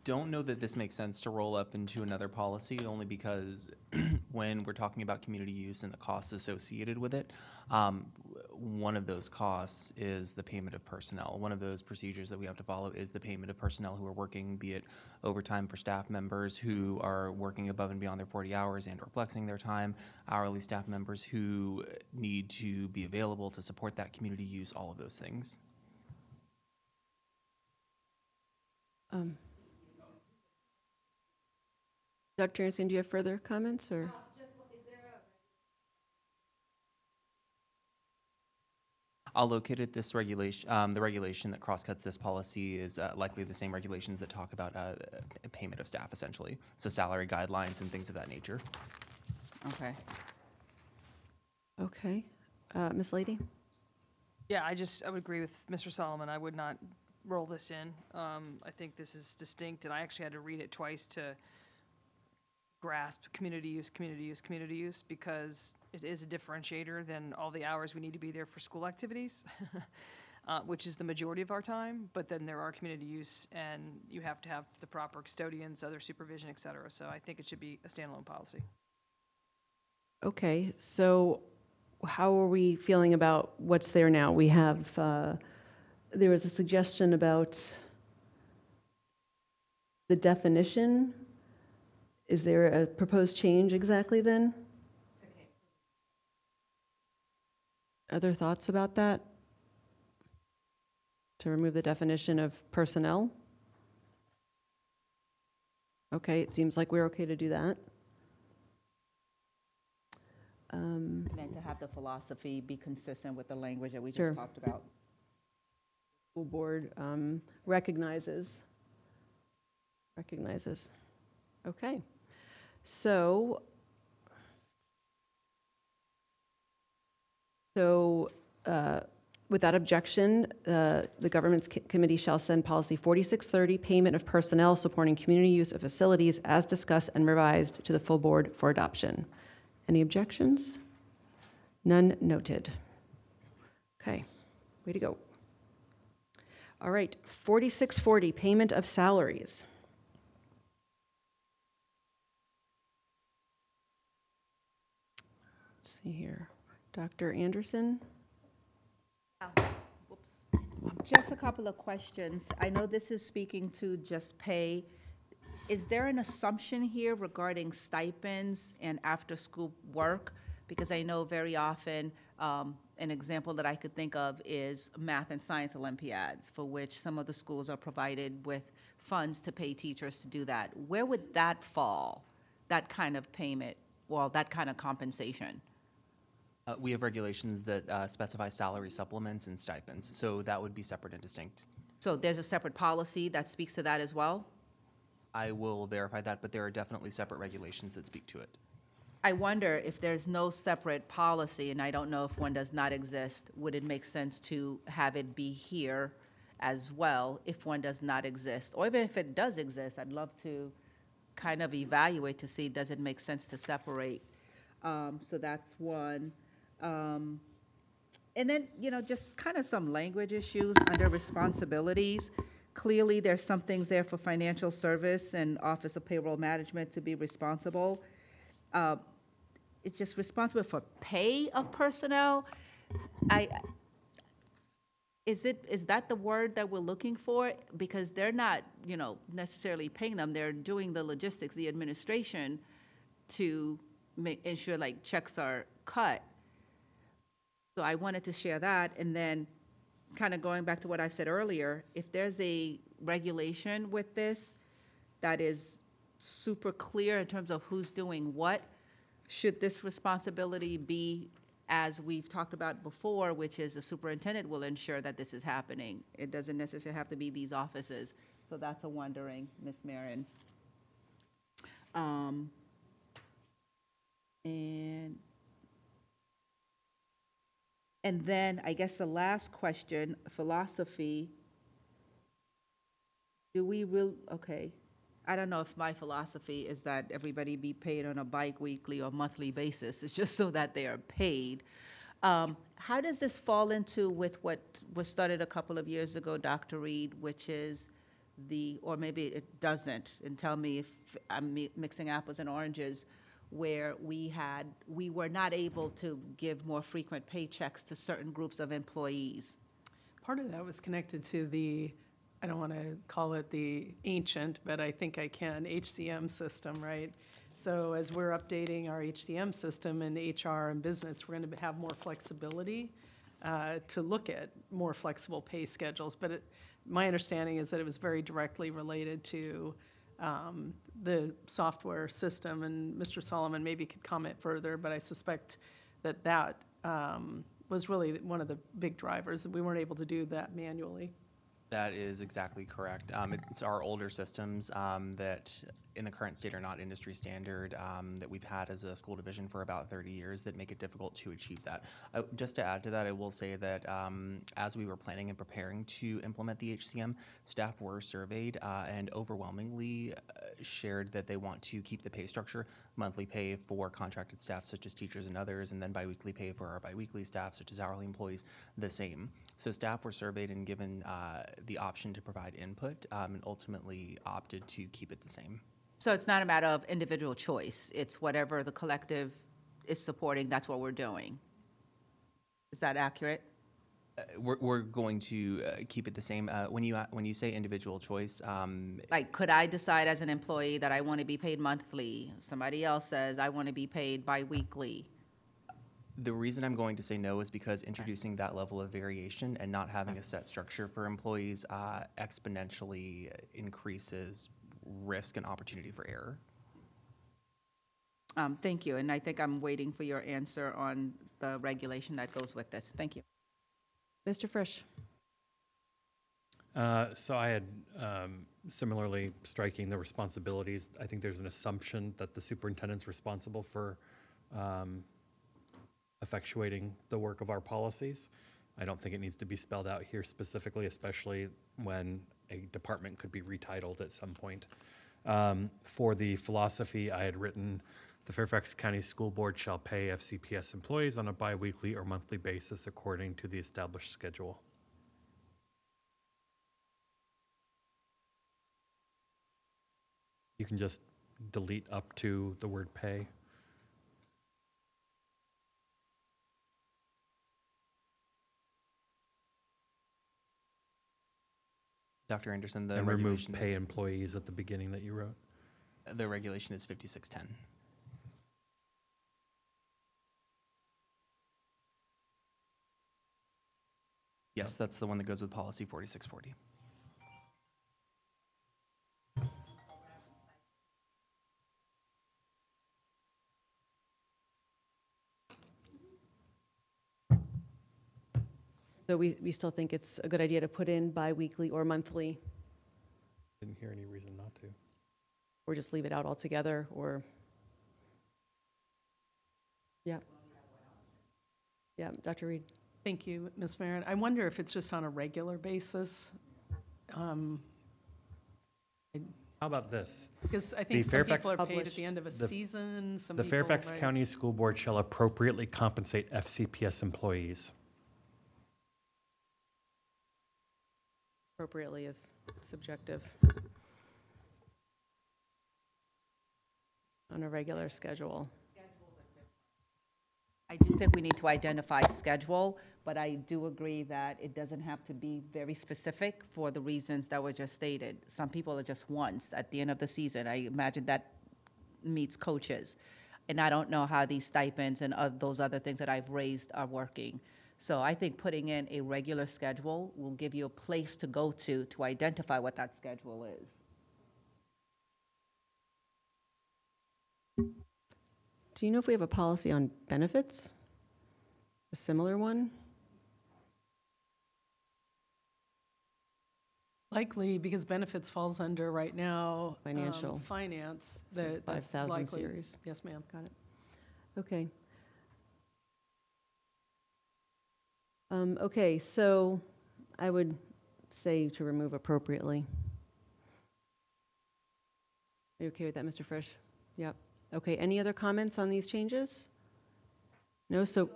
S8: Don't know that this makes sense to roll up into another policy, only because when we're talking about community use and the costs associated with it, one of those costs is the payment of personnel. One of those procedures that we have to follow is the payment of personnel who are working, be it overtime for staff members who are working above and beyond their 40 hours and or flexing their time, hourly staff members who need to be available to support that community use, all of those things.
S1: Dr. Anderson, do you have further comments, or?
S8: I'll locate it. This regulation, the regulation that crosscuts this policy is likely the same regulations that talk about payment of staff, essentially. So salary guidelines and things of that nature.
S6: Okay.
S1: Okay. Ms. Lady?
S9: Yeah, I would agree with Mr. Solomon. I would not roll this in. I think this is distinct, and I actually had to read it twice to grasp community use, because it is a differentiator than all the hours we need to be there for school activities, which is the majority of our time. But then there are community use, and you have to have the proper custodians, other supervision, et cetera. So I think it should be a standalone policy.
S1: Okay, so how are we feeling about what's there now? We have, there was a suggestion about the definition. Is there a proposed change exactly then? Other thoughts about that? To remove the definition of personnel? Okay, it seems like we're okay to do that.
S6: And then to have the philosophy be consistent with the language that we just
S1: Sure.
S6: talked about.
S1: School board recognizes. Okay. So without objection, the Governance Committee shall send policy 4630, payment of personnel supporting community use of facilities, as discussed and revised, to the full board for adoption. Any objections? None noted. Okay, way to go. All right, 4640, payment of salaries. Let's see here. Dr. Anderson?
S6: Just a couple of questions. I know this is speaking to just pay. Is there an assumption here regarding stipends and after-school work? Because I know very often An example that I could think of is math and science Olympiads, for which some of the schools are provided with funds to pay teachers to do that. Where would that fall, that kind of payment, well, that kind of compensation?
S8: We have regulations that specify salary supplements and stipends, so that would be separate and distinct.
S6: So there's a separate policy that speaks to that as well?
S8: I will verify that, but there are definitely separate regulations that speak to it.
S6: I wonder if there's no separate policy, and I don't know if one does not exist, would it make sense to have it be here as well if one does not exist? Or even if it does exist, I'd love to kind of evaluate to see, does it make sense to separate? So that's one. And then, just kind of some language issues under responsibilities. Clearly, there's some things there for financial service and Office of Payroll Management to be responsible. It's just responsible for pay of personnel. Is that the word that we're looking for? Because they're not, necessarily paying them. They're doing the logistics, the administration to ensure like checks are cut. So I wanted to share that. And then kind of going back to what I said earlier, if there's a regulation with this that is super clear in terms of who's doing what, should this responsibility be, as we've talked about before, which is the superintendent will ensure that this is happening? It doesn't necessarily have to be these offices. So that's a wondering, Ms. Marin. And then I guess the last question, philosophy. Do we really, okay. I don't know if my philosophy is that everybody be paid on a bi-weekly or monthly basis. It's just so that they are paid. How does this fall into with what was started a couple of years ago, Dr. Reed, which is or maybe it doesn't, and tell me if I'm mixing apples and oranges, where we were not able to give more frequent paychecks to certain groups of employees?
S5: Part of that was connected to I don't want to call it the ancient, but I think I can, HCM system, right? So as we're updating our HCM system in HR and business, we're going to have more flexibility to look at more flexible pay schedules. But my understanding is that it was very directly related to the software system, and Mr. Solomon maybe could comment further, but I suspect that was really one of the big drivers, that we weren't able to do that manually.
S8: That is exactly correct. It's our older systems that in the current state are not industry standard, that we've had as a school division for about 30 years, that make it difficult to achieve that. Just to add to that, I will say that as we were planning and preparing to implement the HCM, staff were surveyed and overwhelmingly shared that they want to keep the pay structure, monthly pay for contracted staff such as teachers and others, and then biweekly pay for our biweekly staff such as hourly employees, the same. So staff were surveyed and given the option to provide input and ultimately opted to keep it the same.
S6: So it's not a matter of individual choice. It's whatever the collective is supporting, that's what we're doing. Is that accurate?
S8: We're going to keep it the same. When you say individual choice,
S6: like, could I decide as an employee that I want to be paid monthly? Somebody else says I want to be paid biweekly.
S8: The reason I'm going to say no is because introducing that level of variation and not having a set structure for employees exponentially increases risk and opportunity for error.
S6: Thank you, and I think I'm waiting for your answer on the regulation that goes with this. Thank you.
S1: Mr. Frisch.
S3: So I had similarly striking the responsibilities. I think there's an assumption that the superintendent's responsible for effectuating the work of our policies. I don't think it needs to be spelled out here specifically, especially when a department could be retitled at some point. For the philosophy, I had written, the Fairfax County School Board shall pay FCPS employees on a biweekly or monthly basis according to the established schedule. You can just delete up to the word pay.
S8: Dr. Anderson,
S3: and remove pay employees at the beginning that you wrote.
S8: The regulation is 5610. Yes, that's the one that goes with policy 4640.
S1: So we still think it's a good idea to put in biweekly or monthly,
S3: Didn't hear any reason not to.
S1: or just leave it out altogether, or? Yeah. Yeah, Dr. Reed.
S5: Thank you, Ms. Marin. I wonder if it's just on a regular basis.
S3: How about this?
S5: Because I
S3: The
S5: think some
S3: Fairfax
S5: people are paid at
S1: published-
S5: the end of a season, some
S3: The
S5: people,
S3: Fairfax
S5: right?
S3: County School Board shall appropriately compensate FCPS employees.
S1: Appropriately is subjective. On a regular schedule.
S6: I do think we need to identify schedule, but I do agree that it doesn't have to be very specific for the reasons that were just stated. Some people are just once at the end of the season. I imagine that meets coaches. And I don't know how these stipends and those other things that I've raised are working. So I think putting in a regular schedule will give you a place to go to identify what that schedule is.
S1: Do you know if we have a policy on benefits? A similar one?
S5: Likely, because benefits falls under right now.
S1: Financial.
S5: Finance,
S1: So
S5: that's
S1: 5,000
S5: likely.
S1: series.
S5: Yes, ma'am.
S1: Got it. Okay. Okay, so I would say to remove appropriately. Are you okay with that, Mr. Frisch? Yep. Okay, any other comments on these changes? No, so.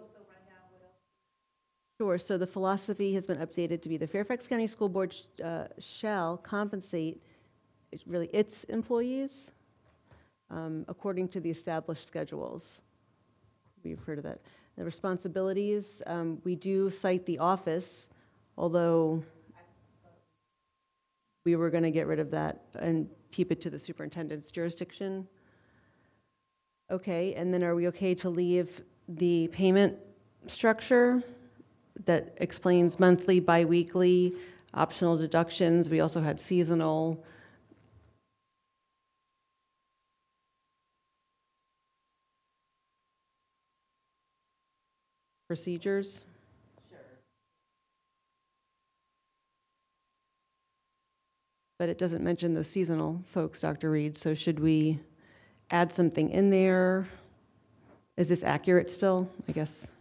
S1: Sure, so the philosophy has been updated to be the Fairfax County School Board shall compensate really its employees according to the established schedules. We've heard of that. The responsibilities, we do cite the office, although we were going to get rid of that and keep it to the superintendent's jurisdiction. Okay, and then are we okay to leave the payment structure that explains monthly, biweekly, optional deductions? We also had seasonal. Procedures? Sure. But it doesn't mention the seasonal folks, Dr. Reed, so should we add something in there? Is this accurate still, I guess?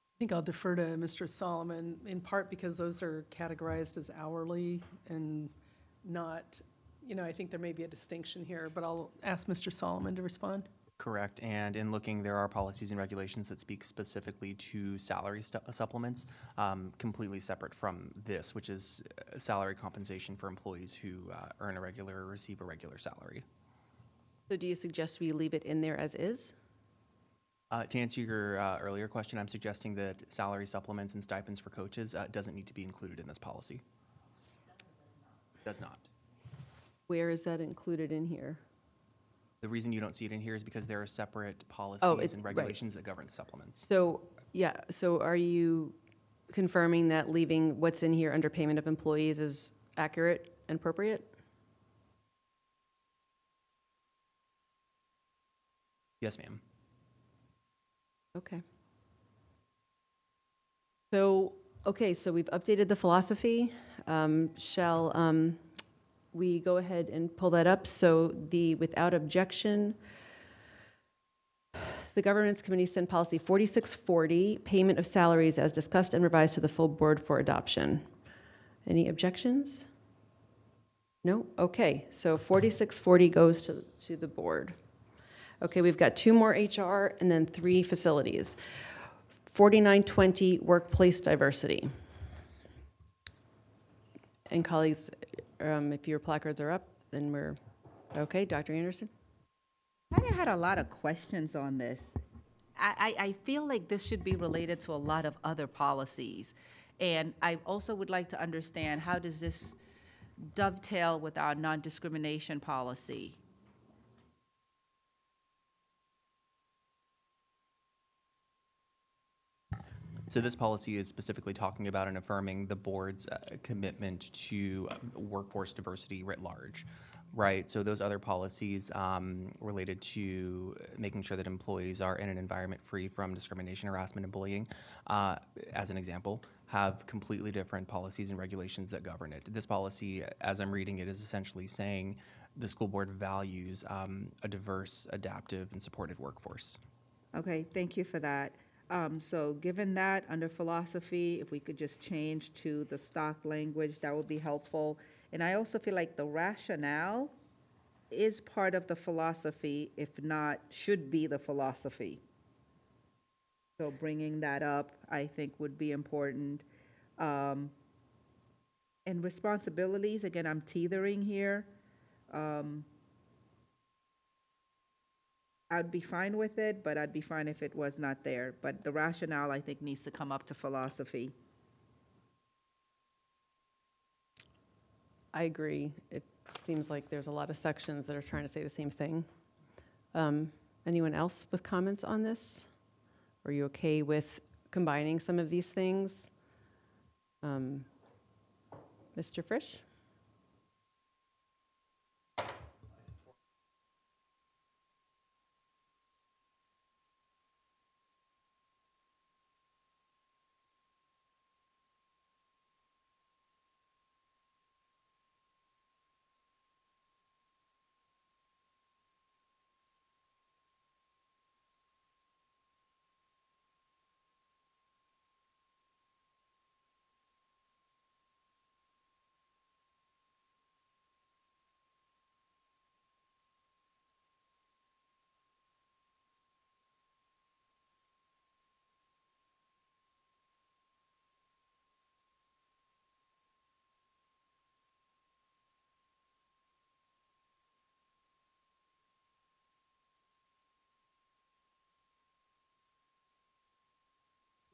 S5: I think I'll defer to Mr. Solomon, in part because those are categorized as hourly and not, I think there may be a distinction here, but I'll ask Mr. Solomon to respond.
S8: Correct. And in looking, there are policies and regulations that speak specifically to salary supplements, completely separate from this, which is salary compensation for employees who earn a regular or receive a regular salary.
S1: So do you suggest we leave it in there as is?
S8: To answer your earlier question, I'm suggesting that salary supplements and stipends for coaches doesn't need to be included in this policy. Does not.
S1: Where is that included in here?
S8: The reason you don't see it in here is because there are separate policies and regulations that govern supplements.
S1: So, yeah, so are you confirming that leaving what's in here under payment of employees is accurate and appropriate?
S8: Yes, ma'am.
S1: Okay. So, okay, so we've updated the philosophy. Shall we go ahead and pull that up? So the without objection, the Governance Committee sent policy 4640, payment of salaries as discussed and revised to the full board for adoption. Any objections? No? Okay, so 4640 goes to the board. Okay, we've got 2 more HR and then 3 facilities. 4920, workplace diversity. And colleagues, if your placards are up, then we're okay. Dr. Anderson?
S6: I had a lot of questions on this. I feel like this should be related to a lot of other policies. And I also would like to understand, how does this dovetail with our non-discrimination policy?
S8: So this policy is specifically talking about and affirming the board's commitment to workforce diversity writ large, right? So those other policies related to making sure that employees are in an environment free from discrimination, harassment, and bullying, as an example, have completely different policies and regulations that govern it. This policy, as I'm reading it, is essentially saying the school board values a diverse, adaptive, and supported workforce.
S6: Okay, thank you for that. So given that, under philosophy, if we could just change to the stock language, that would be helpful. And I also feel like the rationale is part of the philosophy, if not, should be the philosophy. So bringing that up, I think, would be important. And responsibilities, again, I'm teetering here. I'd be fine with it, but I'd be fine if it was not there. But the rationale, I think, needs to come up to philosophy.
S1: I agree. It seems like there's a lot of sections that are trying to say the same thing. Anyone else with comments on this? Are you okay with combining some of these things? Mr. Frisch?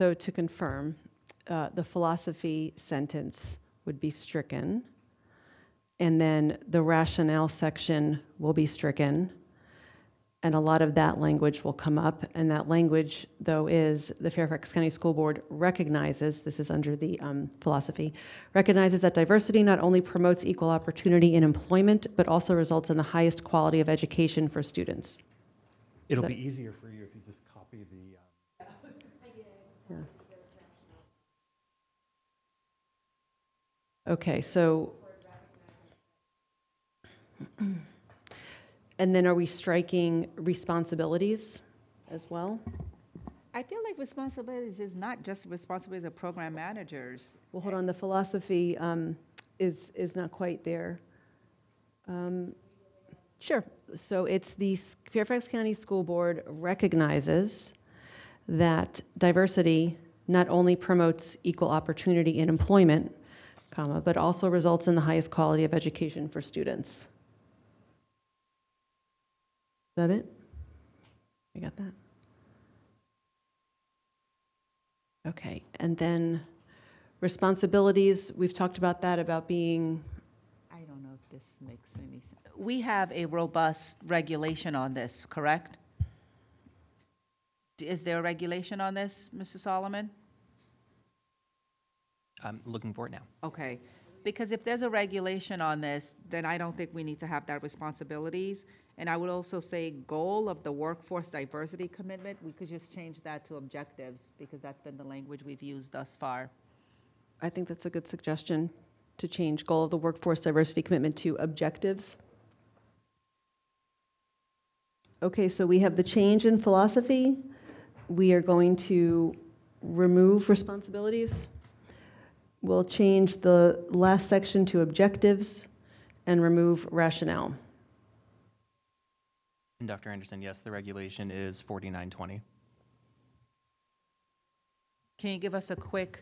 S1: So to confirm, the philosophy sentence would be stricken, and then the rationale section will be stricken, and a lot of that language will come up, and that language, though, is the Fairfax County School Board recognizes, this is under the philosophy, recognizes that diversity not only promotes equal opportunity in employment, but also results in the highest quality of education for students.
S3: It'll be easier for you if you just copy the.
S1: Yeah. Okay, so, and then are we striking responsibilities as well?
S6: I feel like responsibilities is not just responsibilities of program managers.
S1: Well, hold on, the philosophy is not quite there. Sure, so it's the Fairfax County School Board recognizes that diversity not only promotes equal opportunity in employment, comma, but also results in the highest quality of education for students. Is that it? I got that? Okay, and then responsibilities, we've talked about that, about being.
S6: I don't know if this makes any sense. We have a robust regulation on this, correct? Is there a regulation on this, Mr. Solomon?
S8: I'm looking for it now.
S6: Okay, because if there's a regulation on this, then I don't think we need to have that responsibilities. And I would also say goal of the workforce diversity commitment, we could just change that to objectives, because that's been the language we've used thus far.
S1: I think that's a good suggestion, to change goal of the workforce diversity commitment to objectives. Okay, so we have the change in philosophy. We are going to remove responsibilities. We'll change the last section to objectives and remove rationale.
S8: And Dr. Anderson, yes, the regulation is 4920.
S6: Can you give us a quick,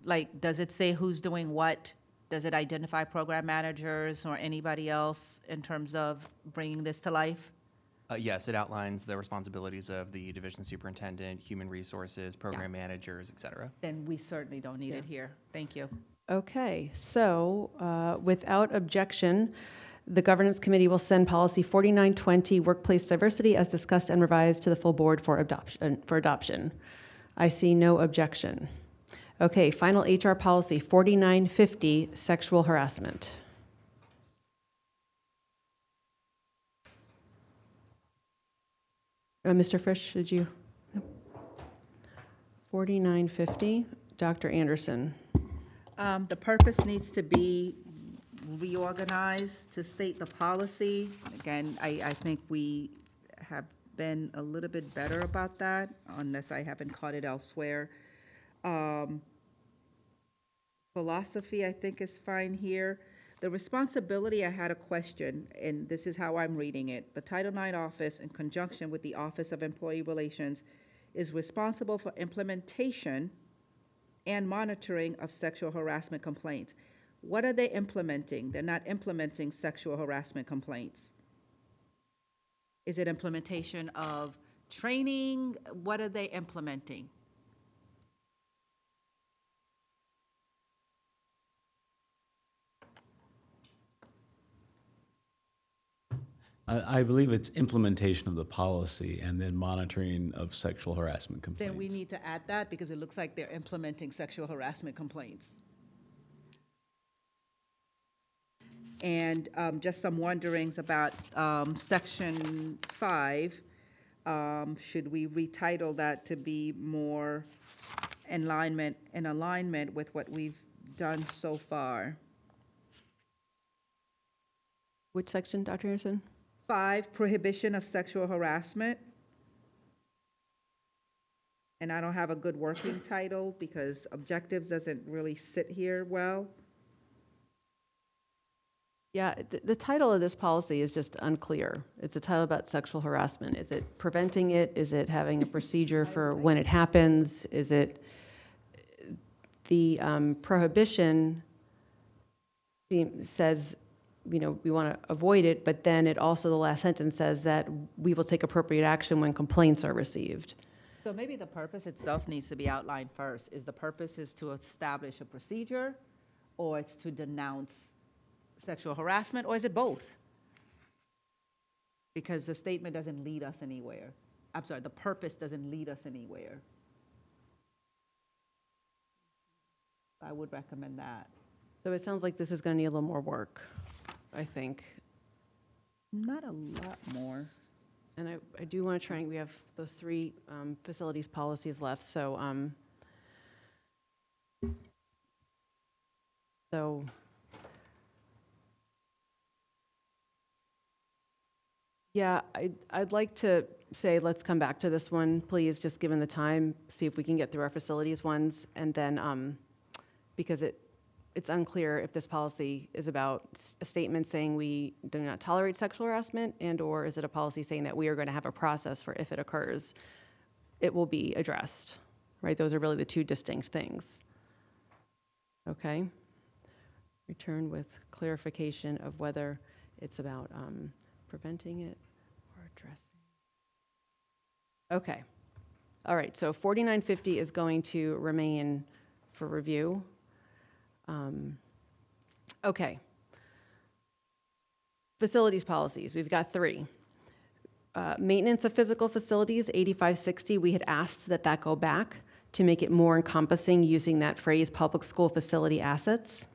S6: like, does it say who's doing what? Does it identify program managers or anybody else in terms of bringing this to life?
S8: Yes, it outlines the responsibilities of the division superintendent, human resources, program managers, et cetera.
S6: Then we certainly don't need it here. Thank you.
S1: Okay, so without objection, the Governance Committee will send Policy 4920, Workplace Diversity, as discussed and revised to the full board for adoption. I see no objection. Okay, final HR policy 4950, Sexual Harassment. Mr. Frisch, did you? No. 4950, Dr. Anderson.
S6: The purpose needs to be reorganized to state the policy. Again, I think we have been a little bit better about that, unless I haven't caught it elsewhere. Philosophy, I think, is fine here. The responsibility, I had a question, and this is how I'm reading it. The Title IX office, in conjunction with the Office of Employee Relations, is responsible for implementation and monitoring of sexual harassment complaints. What are they implementing? They're not implementing sexual harassment complaints. Is it implementation of training? What are they implementing?
S7: I believe it's implementation of the policy and then monitoring of sexual harassment complaints.
S6: Then we need to add that because it looks like they're implementing sexual harassment complaints. And just some wonderings about Section 5. Should we retitle that to be more in alignment with what we've done so far?
S1: Which section, Dr. Anderson?
S6: 5, prohibition of sexual harassment. And I don't have a good working title because objectives doesn't really sit here well.
S1: Yeah, the title of this policy is just unclear. It's a title about sexual harassment. Is it preventing it? Is it having a procedure for when it happens? Is it the prohibition says, you know, we want to avoid it, but then it also, the last sentence says that we will take appropriate action when complaints are received.
S6: So maybe the purpose itself needs to be outlined first. Is the purpose is to establish a procedure, or it's to denounce sexual harassment, or is it both? Because the statement doesn't lead us anywhere. I'm sorry, the purpose doesn't lead us anywhere. I would recommend that.
S1: So it sounds like this is going to need a little more work, I think.
S6: Not a lot more.
S1: And I do want to try, and we have those 3 facilities policies left, so yeah, I'd like to say let's come back to this one, please, just given the time, see if we can get through our facilities ones, and then because it's unclear if this policy is about a statement saying we do not tolerate sexual harassment, and or is it a policy saying that we are going to have a process for if it occurs, it will be addressed, right? Those are really the 2 distinct things. Okay. Return with clarification of whether it's about preventing it or addressing. Okay. All right. So 4950 is going to remain for review. Okay. Facilities policies. We've got 3. Maintenance of physical facilities, 8560. We had asked that go back to make it more encompassing using that phrase, public school facility assets.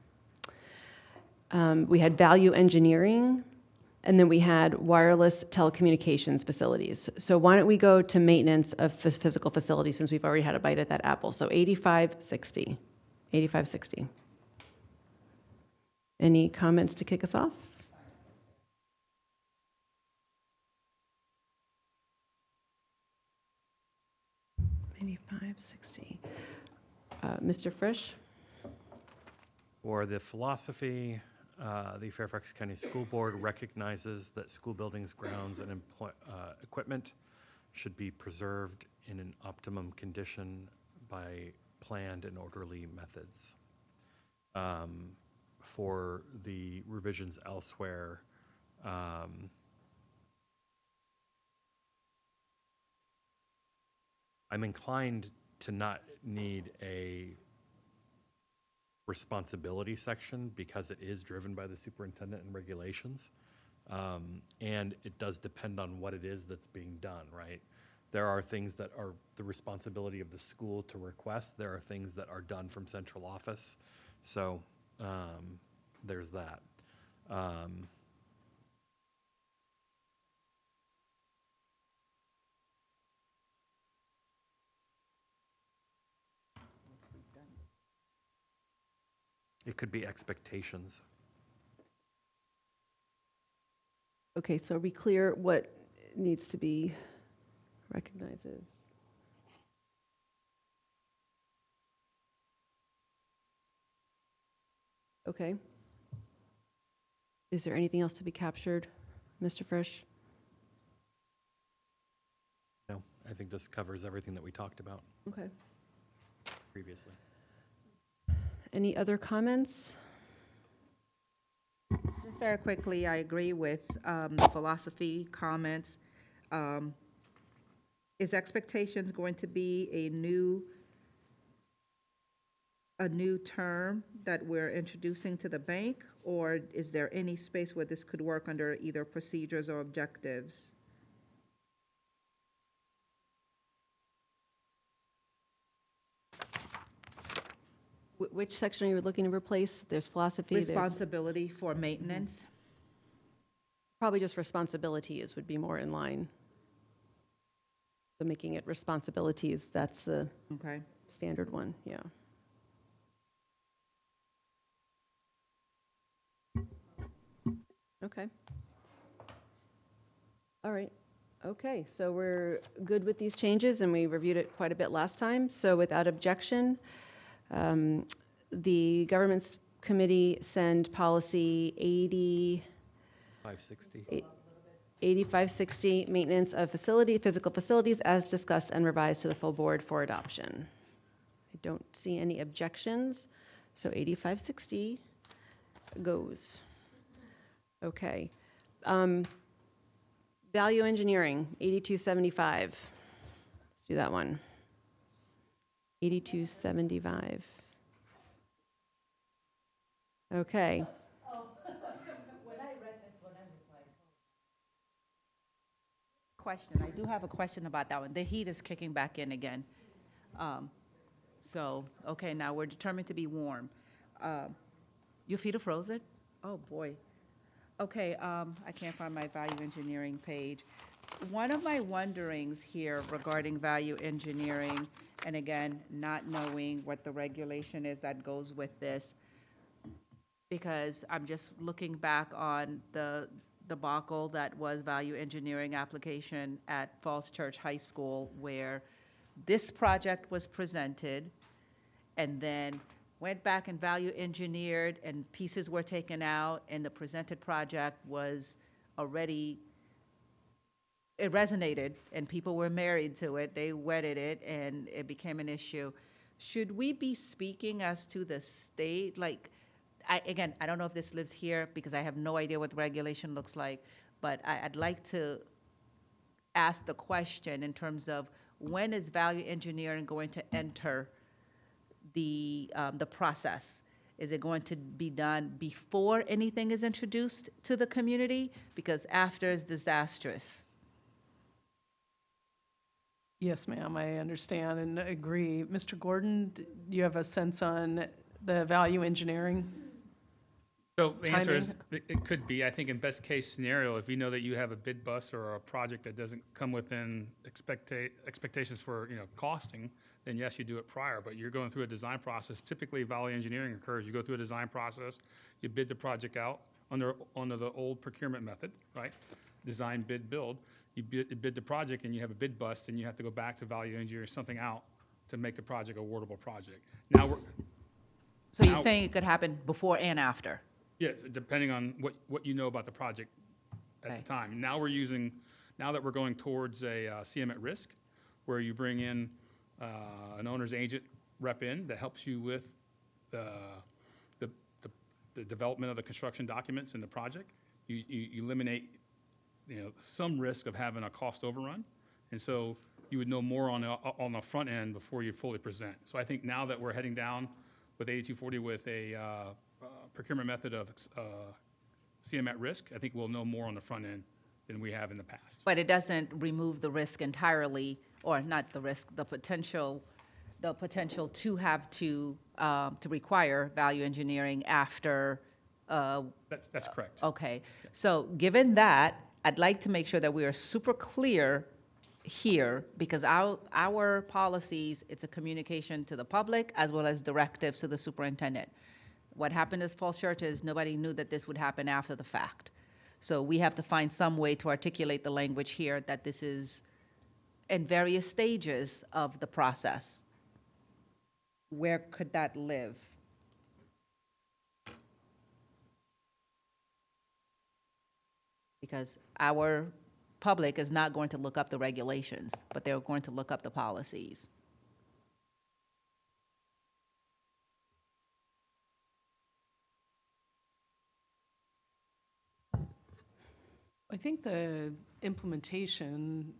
S1: We had value engineering, and then we had wireless telecommunications facilities. So why don't we go to maintenance of physical facilities since we've already had a bite at that apple. So 8560. 8560. Any comments to kick us off? Mr. Frisch?
S3: For the philosophy, the Fairfax County School Board recognizes that school buildings, grounds, and equipment should be preserved in an optimum condition by planned and orderly methods. For the revisions elsewhere, I'm inclined to not need a, responsibility section because it is driven by the superintendent and regulations. And it does depend on what it is that's being done, right? There are things that are the responsibility of the school to request. There are things that are done from central office. So there's that. It could be expectations.
S1: Okay, so are we clear what needs to be recognized as? Okay. Is there anything else to be captured, Mr. Frisch?
S3: No, I think this covers everything that we talked about
S1: Okay.
S3: previously.
S1: Any other comments?
S6: Just very quickly, I agree with the philosophy comments. Is expectations going to be a new term that we're introducing to the bank, or is there any space where this could work under either procedures or objectives?
S1: Which section are you looking to replace? There's philosophy, there's
S6: Responsibility for maintenance.
S1: probably just responsibilities would be more in line. So making it responsibilities, that's the
S6: Okay.
S1: standard one, yeah. Okay. All right. Okay, so we're good with these changes, and we reviewed it quite a bit last time. So without objection, the Governments Committee send policy
S3: 560.
S1: 8560, maintenance of physical facilities, as discussed and revised to the full board for adoption. I don't see any objections, so 8560 goes. Okay. Value engineering, 8275. Let's do that one. 8275. Okay.
S6: Question. I do have a question about that one. The heat is kicking back in again. Okay, now we're determined to be warm. Your feet are frozen? Oh, boy. Okay, I can't find my value engineering page. One of my wonderings here regarding value engineering, and again, not knowing what the regulation is that goes with this, because I'm just looking back on the debacle that was value engineering application at Falls Church High School, where this project was presented and then went back and value engineered and pieces were taken out, and the presented project was already, it resonated and people were married to it, they wedded it, and it became an issue. Should we be speaking as to the state? Like, I don't know if this lives here because I have no idea what the regulation looks like, but I'd like to ask the question in terms of when is value engineering going to enter the process? Is it going to be done before anything is introduced to the community? Because after is disastrous.
S5: Yes, ma'am, I understand and agree. Mr. Gordon, do you have a sense on the value engineering?
S10: So the answer is,
S5: Timing?
S10: it could be. I think in best case scenario, if you know that you have a bid bust or a project that doesn't come within expectations for, costing, then yes, you do it prior, but you're going through a design process. Typically, value engineering occurs. You go through a design process, you bid the project out under the old procurement method, right? Design, bid, build. You bid the project and you have a bid bust, and you have to go back to value engineering something out to make the project a awardable project. Now
S6: So you're saying it could happen before and after?
S10: yes, depending on what you know about the project at
S6: Okay.
S10: the time. Now that we're going towards a CM at risk, where you bring in an owner's agent rep in that helps you with the development of the construction documents in the project. You eliminate some risk of having a cost overrun, and so you would know more on the front end before you fully present. So I think now that we're heading down with 8240 with a procurement method of CM at risk, I think we'll know more on the front end than we have in the past.
S6: But it doesn't remove the risk entirely, or not the risk, the potential to have to require value engineering after.
S10: That's correct.
S6: Okay, so given that, I'd like to make sure that we are super clear here, because our policies, it's a communication to the public as well as directives to the superintendent. What happened at Falls Church is nobody knew that this would happen after the fact. So we have to find some way to articulate the language here that this is in various stages of the process. Where could that live? Because our public is not going to look up the regulations, but they're going to look up the policies.
S5: I think the implementation,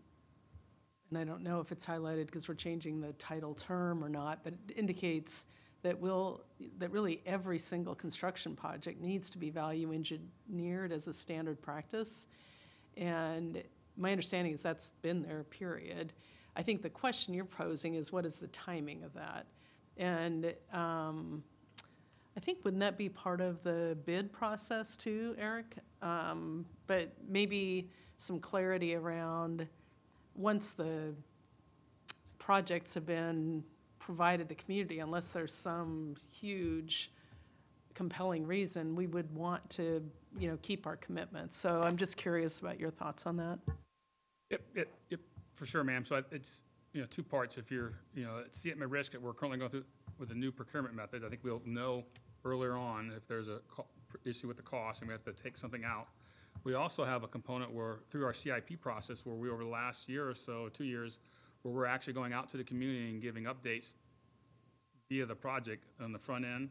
S5: and I don't know if it's highlighted because we're changing the title term or not, but it indicates that really every single construction project needs to be value engineered as a standard practice. And my understanding is that's been there, period. I think the question you're posing is what is the timing of that? And I think, wouldn't that be part of the bid process too, Eric? But maybe some clarity around once the projects have been provided the community, unless there's some huge compelling reason, we would want to, keep our commitments. So I'm just curious about your thoughts on that.
S10: Yep, for sure, ma'am. So it's, two parts. If you're, at CM at risk that we're currently going through with the new procurement method, I think we'll know earlier on if there's a issue with the cost and we have to take something out. We also have a component where through our CIP process where we over the last year or so, 2 years, where we're actually going out to the community and giving updates via the project on the front end.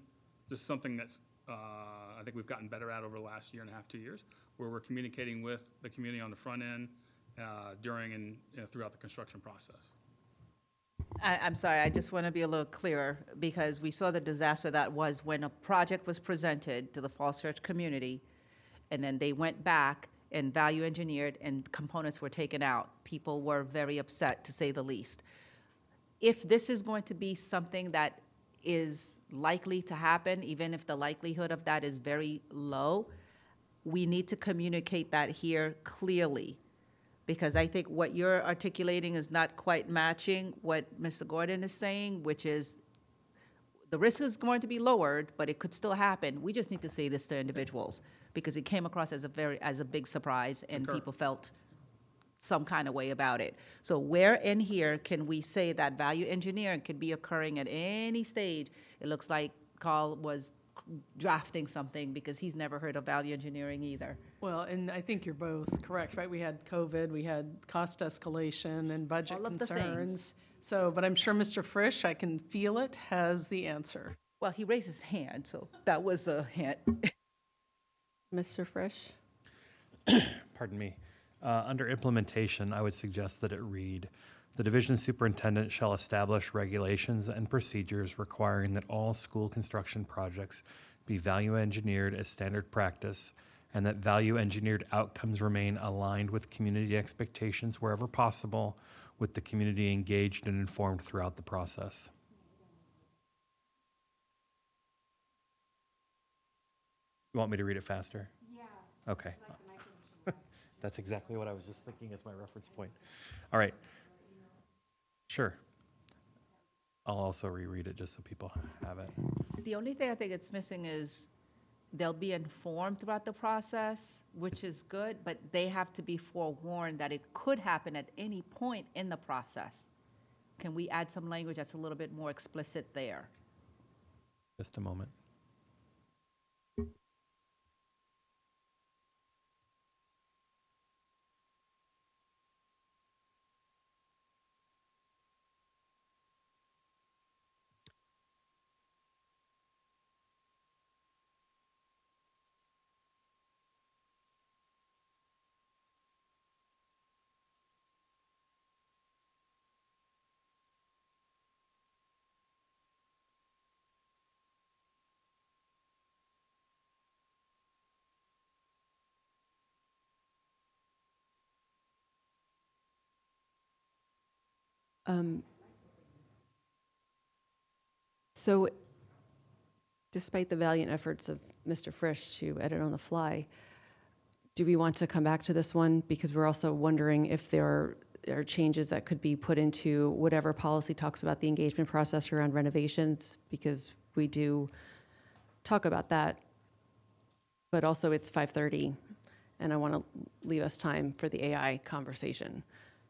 S10: This is something that's I think we've gotten better at over the last year and a half, 2 years, where we're communicating with the community on the front end during and throughout the construction process.
S6: I'm sorry, I just want to be a little clearer, because we saw the disaster that was when a project was presented to the Falls Church community, and then they went back and value engineered and components were taken out. People were very upset, to say the least. If this is going to be something that is likely to happen, even if the likelihood of that is very low, we need to communicate that here clearly. Because I think what you're articulating is not quite matching what Mr. Gordon is saying, which is the risk is going to be lowered, but it could still happen. We just need to say this to individuals because it came across as a big surprise and people felt some kind of way about it. So where in here can we say that value engineering can be occurring at any stage? It looks like Carl was drafting something because he's never heard of value engineering either.
S5: Well, and I think you're both correct, right? We had COVID, we had cost escalation and budget
S6: All of the
S5: concerns.
S6: things.
S5: So, but I'm sure Mr. Frisch, I can feel it, has the answer.
S6: Well, he raised his hand, so that was a hint.
S1: Mr. Frisch?
S3: Pardon me. Under implementation, I would suggest that it read, the division superintendent shall establish regulations and procedures requiring that all school construction projects be value engineered as standard practice, and that value engineered outcomes remain aligned with community expectations wherever possible, with the community engaged and informed throughout the process. You want me to read it faster? Yeah. Okay. That's exactly what I was just thinking as my reference point. All right. Sure. I'll also reread it just so people have it.
S6: The only thing I think it's missing is they'll be informed throughout the process, which is good, but they have to be forewarned that it could happen at any point in the process. Can we add some language that's a little bit more explicit there?
S3: Just a moment.
S1: Um, So despite the valiant efforts of Mr. Frisch to edit on the fly, do we want to come back to this one? Because we're also wondering if there are changes that could be put into whatever policy talks about the engagement process around renovations, because we do talk about that, but also it's 5:30, and I want to leave us time for the AI conversation.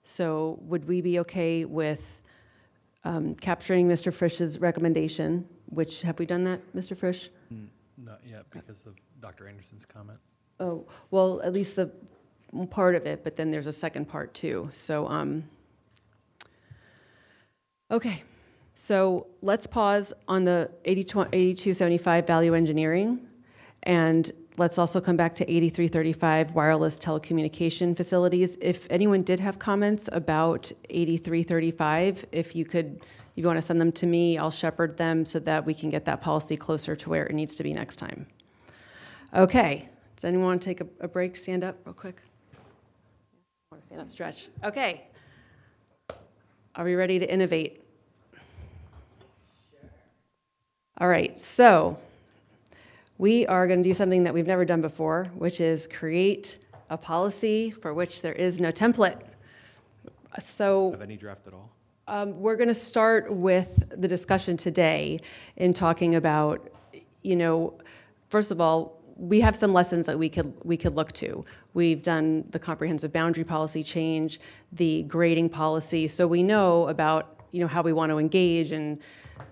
S1: So would we be okay with capturing Mr. Frisch's recommendation, which, have we done that, Mr. Frisch?
S3: Not yet because of Dr. Anderson's comment.
S1: Oh, well, at least the part of it, but then there's a second part too. So, okay. So let's pause on the 8275 value engineering, and let's also come back to 8335 wireless telecommunication facilities. If anyone did have comments about 8335, if you want to send them to me, I'll shepherd them so that we can get that policy closer to where it needs to be next time. Okay. Does anyone want to take a break? Stand up real quick. I want to stand up, stretch. Okay. Are we ready to innovate? All right. So we are going to do something that we've never done before, which is create a policy for which there is no template. So
S3: Have any draft at all?
S1: we're going to start with the discussion today in talking about, first of all, we have some lessons that we could look to. We've done the comprehensive boundary policy change, the grading policy, so we know about how we want to engage and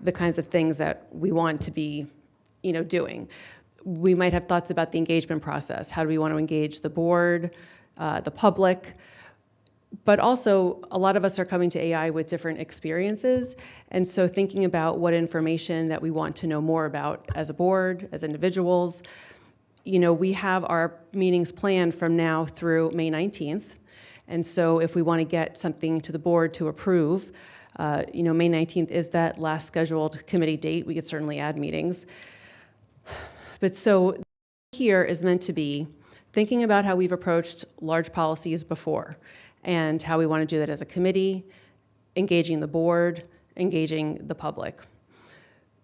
S1: the kinds of things that we want to be doing. We might have thoughts about the engagement process. How do we want to engage the board, the public? But also, a lot of us are coming to AI with different experiences, and so thinking about what information that we want to know more about as a board, as individuals. We have our meetings planned from now through May 19th, and so if we want to get something to the board to approve, May 19th is that last scheduled committee date. We could certainly add meetings. But so here is meant to be thinking about how we've approached large policies before and how we want to do that as a committee, engaging the board, engaging the public.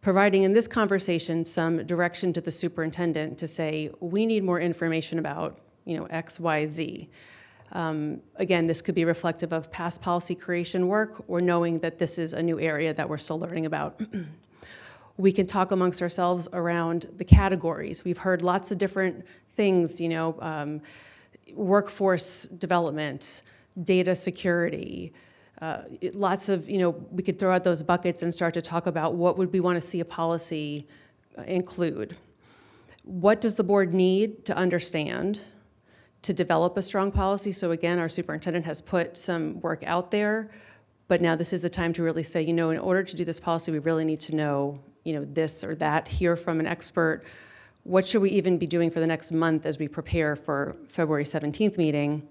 S1: Providing in this conversation some direction to the superintendent to say, we need more information about, X, Y, Z. Again, this could be reflective of past policy creation work or knowing that this is a new area that we're still learning about. We can talk amongst ourselves around the categories. We've heard lots of different things, workforce development, data security, lots of, we could throw out those buckets and start to talk about what would we want to see a policy include. What does the board need to understand to develop a strong policy? So again, our superintendent has put some work out there, but now this is the time to really say, in order to do this policy, we really need to know, this or that, hear from an expert. What should we even be doing for the next month as we prepare for February 17th meeting?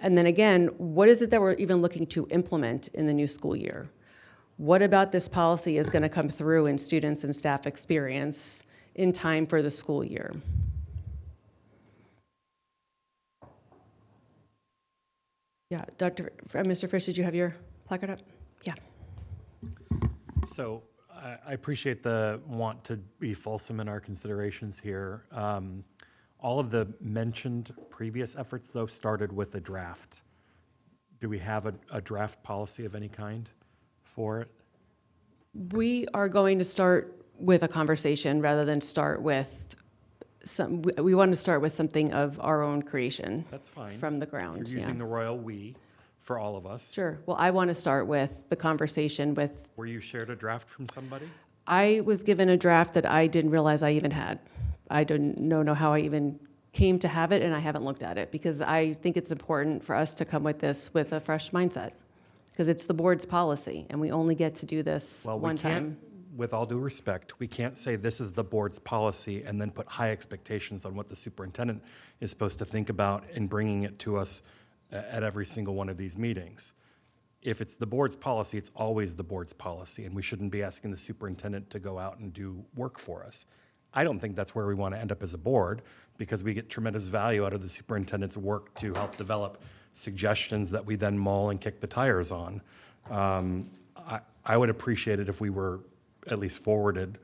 S1: And then again, what is it that we're even looking to implement in the new school year? What about this policy is going to come through in students and staff experience in time for the school year? Yeah, Mr. Frisch, did you have your placard up? Yeah.
S3: So I appreciate the want to be fulsome in our considerations here. All of the mentioned previous efforts, though, started with a draft. Do we have a draft policy of any kind for it?
S1: We are going to start with a conversation rather than start with we want to start with something of our own creation.
S3: That's fine.
S1: From the ground.
S3: You're using the royal we for all of us.
S1: Sure. Well, I want to start with the conversation with.
S3: Were you shared a draft from somebody?
S1: I was given a draft that I didn't realize I even had. I don't know how I even came to have it, and I haven't looked at it because I think it's important for us to come with this with a fresh mindset because it's the board's policy, and we only get to do this one time.
S3: With all due respect, we can't say this is the board's policy and then put high expectations on what the superintendent is supposed to think about in bringing it to us at every single one of these meetings. If it's the board's policy, it's always the board's policy, and we shouldn't be asking the superintendent to go out and do work for us. I don't think that's where we want to end up as a board because we get tremendous value out of the superintendent's work to help develop suggestions that we then mull and kick the tires on. I would appreciate it if we were at least forwarded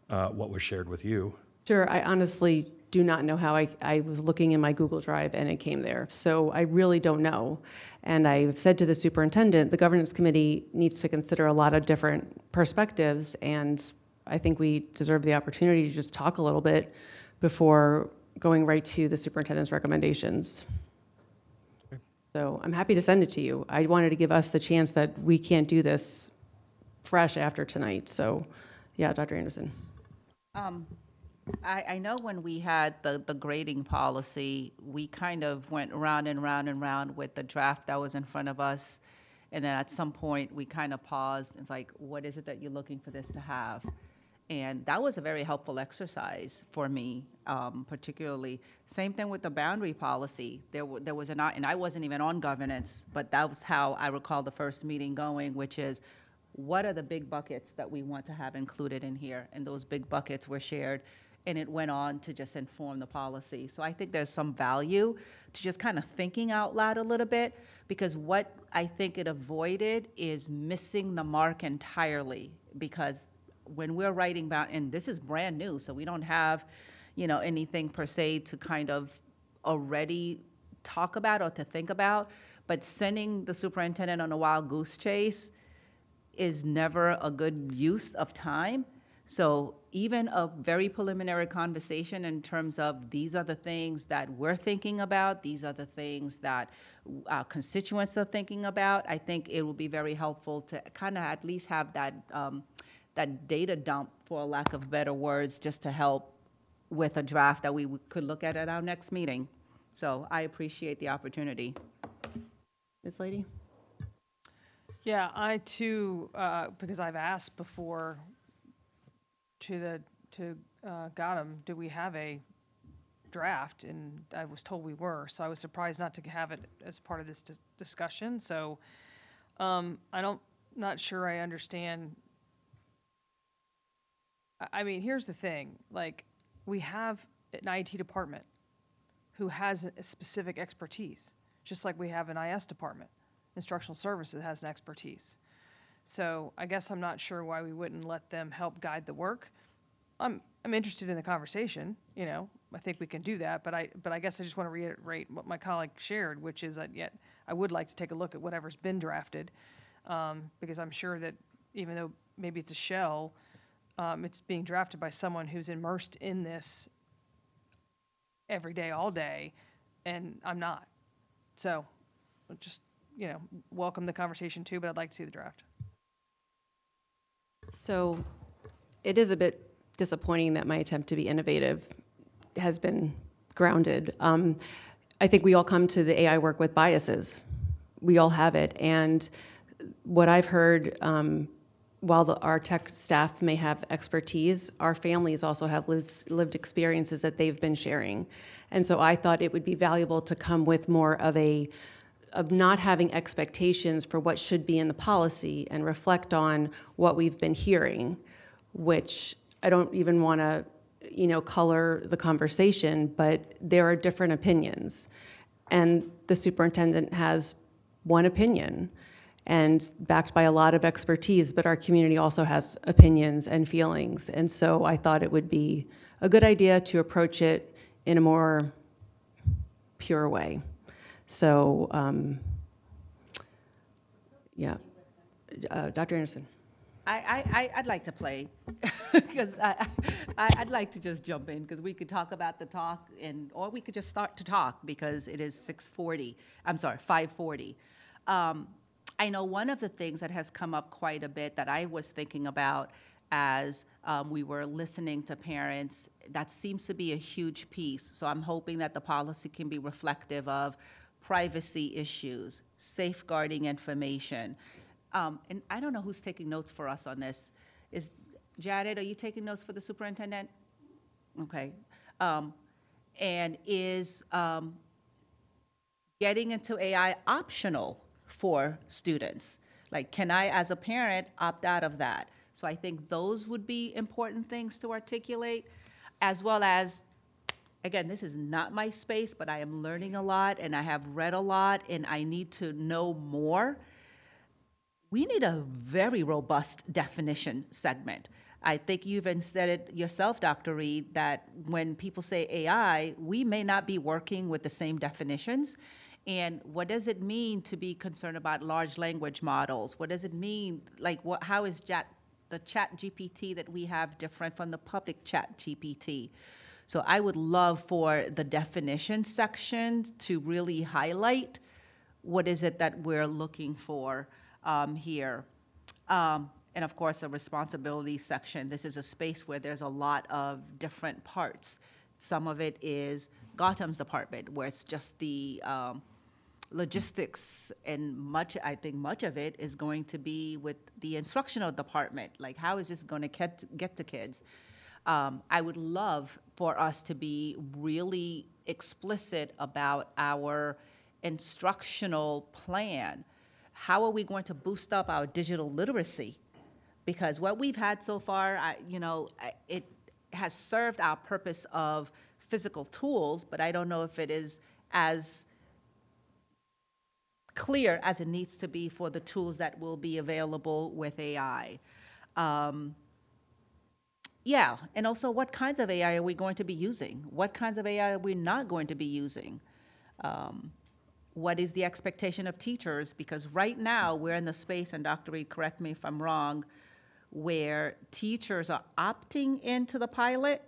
S3: what was shared with you.
S1: Sure, I honestly do not know how I was looking in my Google Drive and it came there. So I really don't know. And I've said to the superintendent, the governance committee needs to consider a lot of different perspectives. And I think we deserve the opportunity to just talk a little bit before going right to the superintendent's recommendations. So I'm happy to send it to you. I wanted to give us the chance that we can't do this fresh after tonight. So yeah, Dr. Anderson.
S6: I know when we had the grading policy, we kind of went round and round and round with the draft that was in front of us. And then at some point, we kind of paused. It's like, what is it that you're looking for this to have? And that was a very helpful exercise for me, particularly. Same thing with the boundary policy. There was and I wasn't even on governance, but that was how I recall the first meeting going, which is, what are the big buckets that we want to have included in here? And those big buckets were shared, and it went on to just inform the policy. So I think there's some value to just kind of thinking out loud a little bit, because what I think it avoided is missing the mark entirely. Because when we're writing about, and this is brand new, so we don't have, anything per se to kind of already talk about or to think about, but sending the superintendent on a wild goose chase is never a good use of time. So even a very preliminary conversation in terms of, these are the things that we're thinking about, these are the things that our constituents are thinking about, I think it will be very helpful to kind of at least have that data dump, for a lack of better words, just to help with a draft that we could look at our next meeting. So I appreciate the opportunity.
S1: Ms. Lady?
S9: Yeah, I too, because I've asked before to Gotham, do we have a draft? And I was told we were, so I was surprised not to have it as part of this discussion. So not sure I understand. I mean, here's the thing, like, we have an IT department who has a specific expertise, just like we have an IS department, instructional services, has an expertise. So I guess I'm not sure why we wouldn't let them help guide the work. I'm interested in the conversation, I think we can do that, but I guess I just want to reiterate what my colleague shared, which is that I would like to take a look at whatever's been drafted, because I'm sure that even though maybe it's a shell, it's being drafted by someone who's immersed in this every day, all day, and I'm not. So just, welcome the conversation too, but I'd like to see the draft.
S1: So it is a bit disappointing that my attempt to be innovative has been grounded. I think we all come to the AI work with biases. We all have it. And what I've heard, while our tech staff may have expertise, our families also have lived experiences that they've been sharing. And so I thought it would be valuable to come with more of not having expectations for what should be in the policy and reflect on what we've been hearing, which I don't even want to, color the conversation, but there are different opinions. And the superintendent has one opinion and backed by a lot of expertise, but our community also has opinions and feelings. And so I thought it would be a good idea to approach it in a more pure way. So, Dr. Anderson.
S6: I'd like to play, because I'd like to just jump in, because we could talk about the talk, or we could just start to talk, because it is 5:40. I know one of the things that has come up quite a bit that I was thinking about as we were listening to parents, that seems to be a huge piece. So I'm hoping that the policy can be reflective of privacy issues, safeguarding information. And I don't know who's taking notes for us on this. Is Jared, are you taking notes for the superintendent? Okay. And is getting into AI optional for students? Like, can I, as a parent, opt out of that? So I think those would be important things to articulate, as well as, again, this is not my space, but I am learning a lot, and I have read a lot, and I need to know more. We need a very robust definition segment. I think you even said it yourself, Dr. Reed, that when people say AI, we may not be working with the same definitions. And what does it mean to be concerned about large language models? What does it mean? Like, how is the chat GPT that we have different from the public chat GPT? So I would love for the definition section to really highlight what is it that we're looking for here. And of course, a responsibility section. This is a space where there's a lot of different parts. Some of it is Gautam's department, where it's just the logistics, and I think much of it is going to be with the instructional department. Like, how is this going to get to kids? I would love for us to be really explicit about our instructional plan. How are we going to boost up our digital literacy? Because what we've had so far, it has served our purpose of physical tools, but I don't know if it is as clear as it needs to be for the tools that will be available with AI. Yeah, and also what kinds of AI are we going to be using? What kinds of AI are we not going to be using? What is the expectation of teachers? Because right now we're in the space, and Dr. Reed, correct me if I'm wrong, where teachers are opting into the pilot.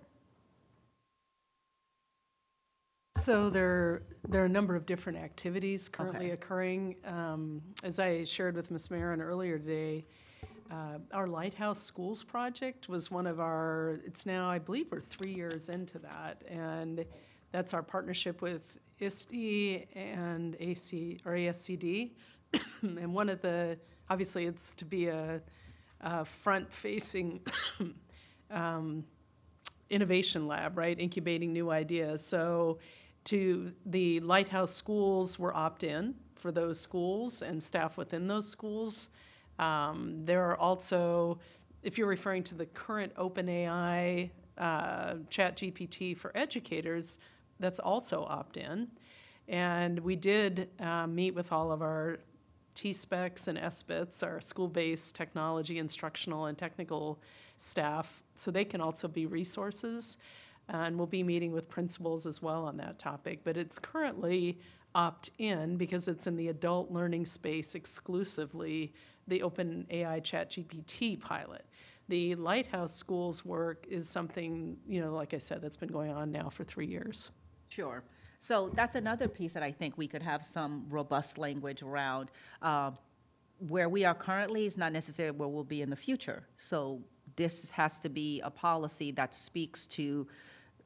S5: So there are a number of different activities currently occurring. As I shared with Ms. Marin earlier today, our Lighthouse Schools project was one of it's now, I believe we're 3 years into that, and that's our partnership with ISTE and ASCD. And one of obviously it's to be a front-facing innovation lab, right? Incubating new ideas. So to the Lighthouse schools were opt-in for those schools and staff within those schools. There are also, if you're referring to the current OpenAI chat GPT for educators, that's also opt-in. And we did meet with all of our T-SPECs and SBITs, our school-based technology, instructional, and technical staff, so they can also be resources. And we'll be meeting with principals as well on that topic. But it's currently opt-in because it's in the adult learning space exclusively, the OpenAI ChatGPT pilot. The Lighthouse Schools work is something, like I said, that's been going on now for 3 years.
S6: Sure. So that's another piece that I think we could have some robust language around. Where we are currently is not necessarily where we'll be in the future. So this has to be a policy that speaks to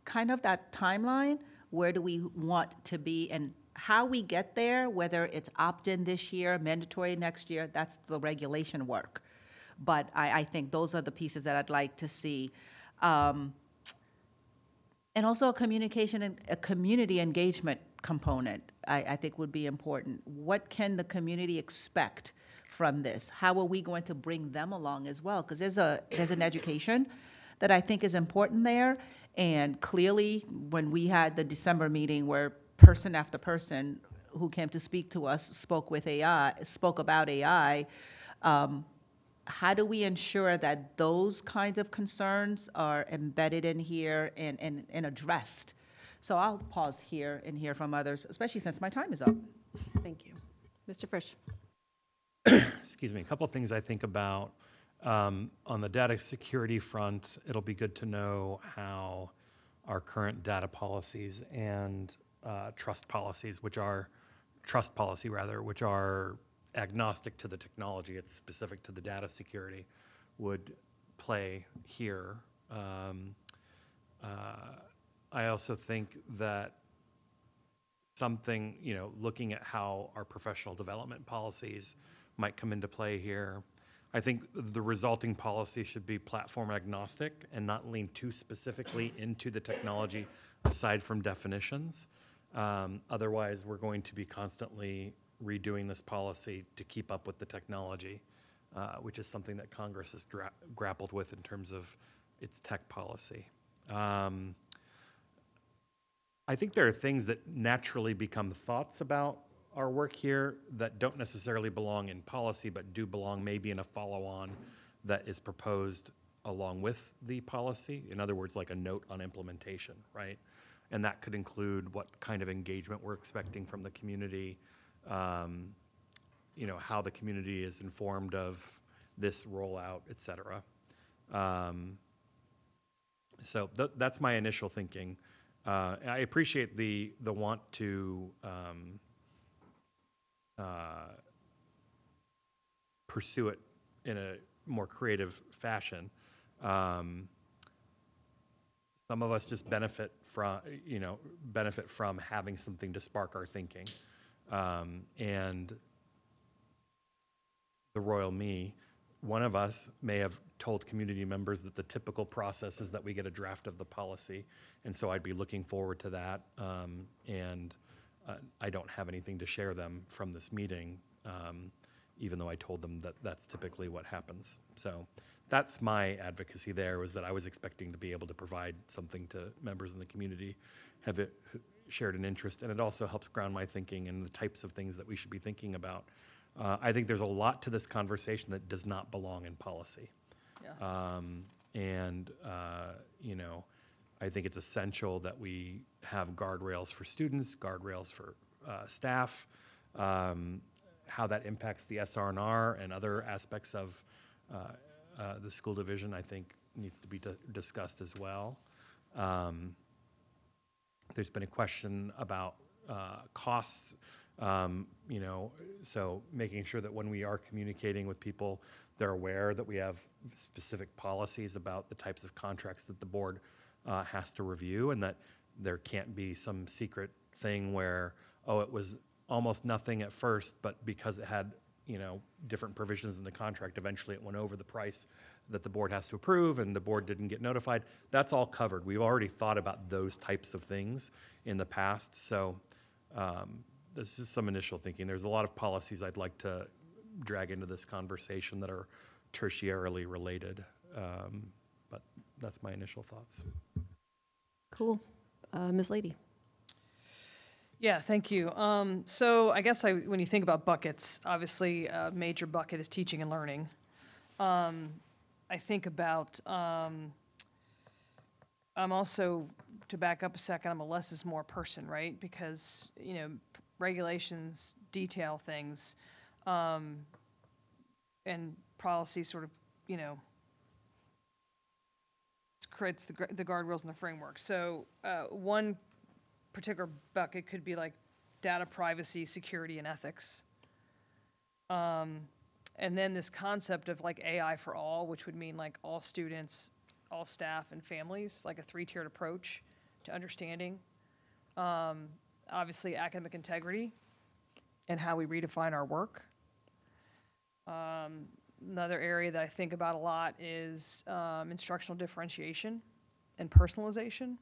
S6: kind of that timeline. Where do we want to be, and how we get there, whether it's opt-in this year, mandatory next year, that's the regulation work. But I think those are the pieces that I'd like to see. And also a communication and a community engagement component, I think would be important. What can the community expect from this? How are we going to bring them along as well? Because there's an education that I think is important there. And clearly, when we had the December meeting where person after person who came to speak to us spoke about AI, how do we ensure that those kinds of concerns are embedded in here and addressed? So I'll pause here and hear from others, especially since my time is up.
S1: Thank you. Mr. Frisch.
S3: Excuse me, a couple of things I think about. On the data security front, it'll be good to know how our current data policies and trust policy, which are agnostic to the technology, it's specific to the data security, would play here. I also think that something, looking at how our professional development policies might come into play here. I think the resulting policy should be platform agnostic and not lean too specifically into the technology aside from definitions. Otherwise, we're going to be constantly redoing this policy to keep up with the technology, which is something that Congress has grappled with in terms of its tech policy. I think there are things that naturally become thoughts about our work here that don't necessarily belong in policy, but do belong maybe in a follow-on that is proposed along with the policy. In other words, like a note on implementation, right? And that could include what kind of engagement we're expecting from the community, how the community is informed of this rollout, et cetera. So that's my initial thinking. I appreciate the want to pursue it in a more creative fashion. Some of us just benefit from having something to spark our thinking, and the royal me. One of us may have told community members that the typical process is that we get a draft of the policy, and so I'd be looking forward to that. And I don't have anything to share them from this meeting, even though I told them that that's typically what happens. So that's my advocacy there, was that I was expecting to be able to provide something to members in the community, have it shared an interest, and it also helps ground my thinking and the types of things that we should be thinking about. I think there's a lot to this conversation that does not belong in policy.
S9: Yes.
S3: I think it's essential that we have guardrails for students, guardrails for staff, how that impacts the SR&R and other aspects of the school division, I think needs to be discussed as well. There's been a question about costs. So making sure that when we are communicating with people, they're aware that we have specific policies about the types of contracts that the board has to review, and that there can't be some secret thing where, it was almost nothing at first, but because it had, different provisions in the contract, eventually it went over the price that the board has to approve, and the board didn't get notified. That's all covered. We've already thought about those types of things in the past. So this is some initial thinking. There's a lot of policies I'd like to drag into this conversation that are tertiarily related, but that's my initial thoughts.
S1: Cool. Ms. Lady.
S9: Yeah, thank you. So I guess when you think about buckets, obviously a major bucket is teaching and learning. I think about, I'm also, to back up a second, I'm a less is more person, right? Because, regulations detail things, and policy sort of, creates the guardrails and the framework. So one particular bucket could be like data privacy, security, and ethics. And then this concept of like AI for all, which would mean like all students, all staff, and families, like a 3-tiered approach to understanding. Obviously, academic integrity and how we redefine our work. Another area that I think about a lot is instructional differentiation and personalization.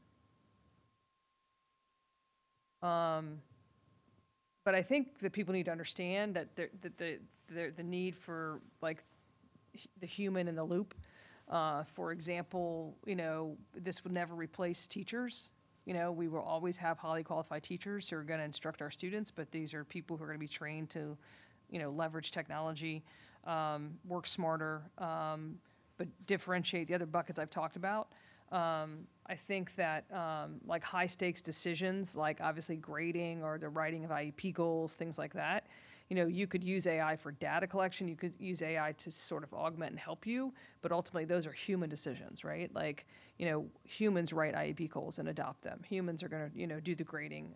S9: But I think that people need to understand that the need for like the human in the loop. For example, this would never replace teachers. We will always have highly qualified teachers who are going to instruct our students, but these are people who are going to be trained to, leverage technology, work smarter, but differentiate the other buckets I've talked about. I think that like high stakes decisions, like obviously grading or the writing of IEP goals, things like that, you could use AI for data collection. You could use AI to sort of augment and help you, but ultimately those are human decisions, right? Like, humans write IEP goals and adopt them. Humans are going to, do the grading,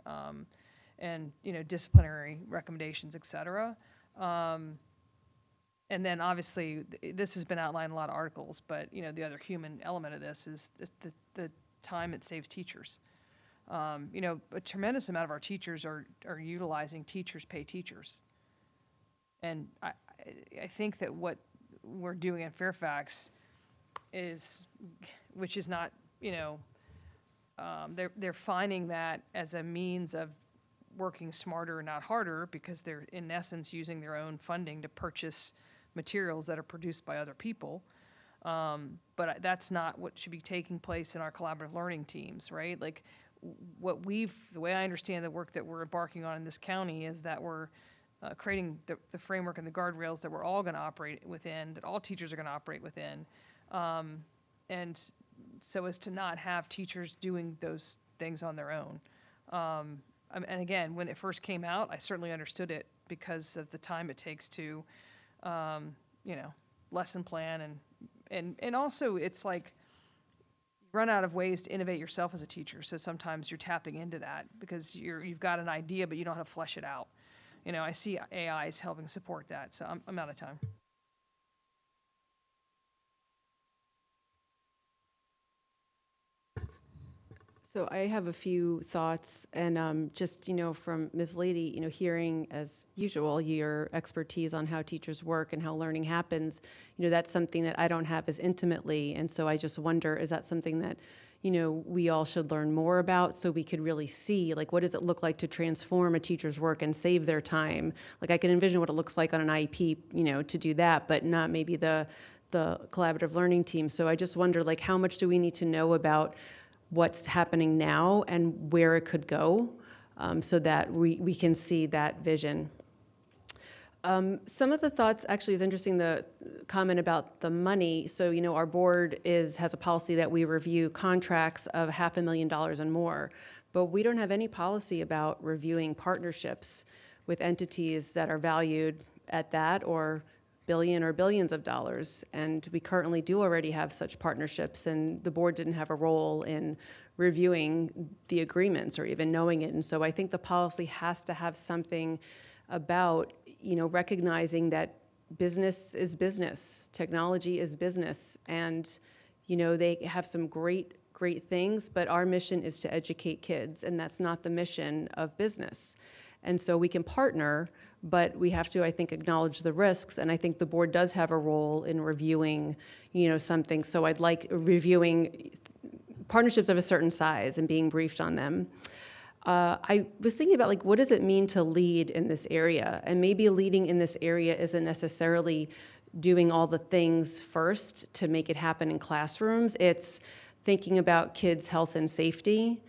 S9: and, disciplinary recommendations, et cetera. And then obviously this has been outlined in a lot of articles, but the other human element of this is the time it saves teachers. A tremendous amount of our teachers are utilizing teachers pay teachers. And I think that what we're doing at Fairfax which is not, they're finding that as a means of working smarter, not harder, because they're in essence using their own funding to purchase materials that are produced by other people. But that's not what should be taking place in our collaborative learning teams, right? Like, the way I understand the work that we're embarking on in this county is that we're creating the framework and the guardrails that we're all going to operate within, that all teachers are going to operate within. And so as to not have teachers doing those things on their own. And again, when it first came out, I certainly understood it because of the time it takes to, lesson plan and also it's like you run out of ways to innovate yourself as a teacher. So sometimes you're tapping into that because you've got an idea, but you don't know how to flesh it out. I see AI is helping support that. So I'm out of time.
S1: So I have a few thoughts, and just from Ms. Lady, hearing as usual your expertise on how teachers work and how learning happens, that's something that I don't have as intimately, and so I just wonder, is that something that we all should learn more about so we could really see, like, what does it look like to transform a teacher's work and save their time? Like, I can envision what it looks like on an IEP, to do that, but not maybe the collaborative learning team. So I just wonder, like, how much do we need to know about what's happening now and where it could go, so that we can see that vision. Some of the thoughts actually is interesting, the comment about the money. So, our board has a policy that we review contracts of $500,000 and more, but we don't have any policy about reviewing partnerships with entities that are valued at that or billion or billions of dollars. And we currently do already have such partnerships, and the board didn't have a role in reviewing the agreements or even knowing it. And so I think the policy has to have something about, recognizing that business is business, technology is business, and, they have some great things, but our mission is to educate kids, and that's not the mission of business. And so we can partner, but we have to, I think, acknowledge the risks. And I think the board does have a role in reviewing, something. So I'd like reviewing partnerships of a certain size and being briefed on them. I was thinking about, like, what does it mean to lead in this area? And maybe leading in this area isn't necessarily doing all the things first to make it happen in classrooms. It's thinking about kids' health and safety.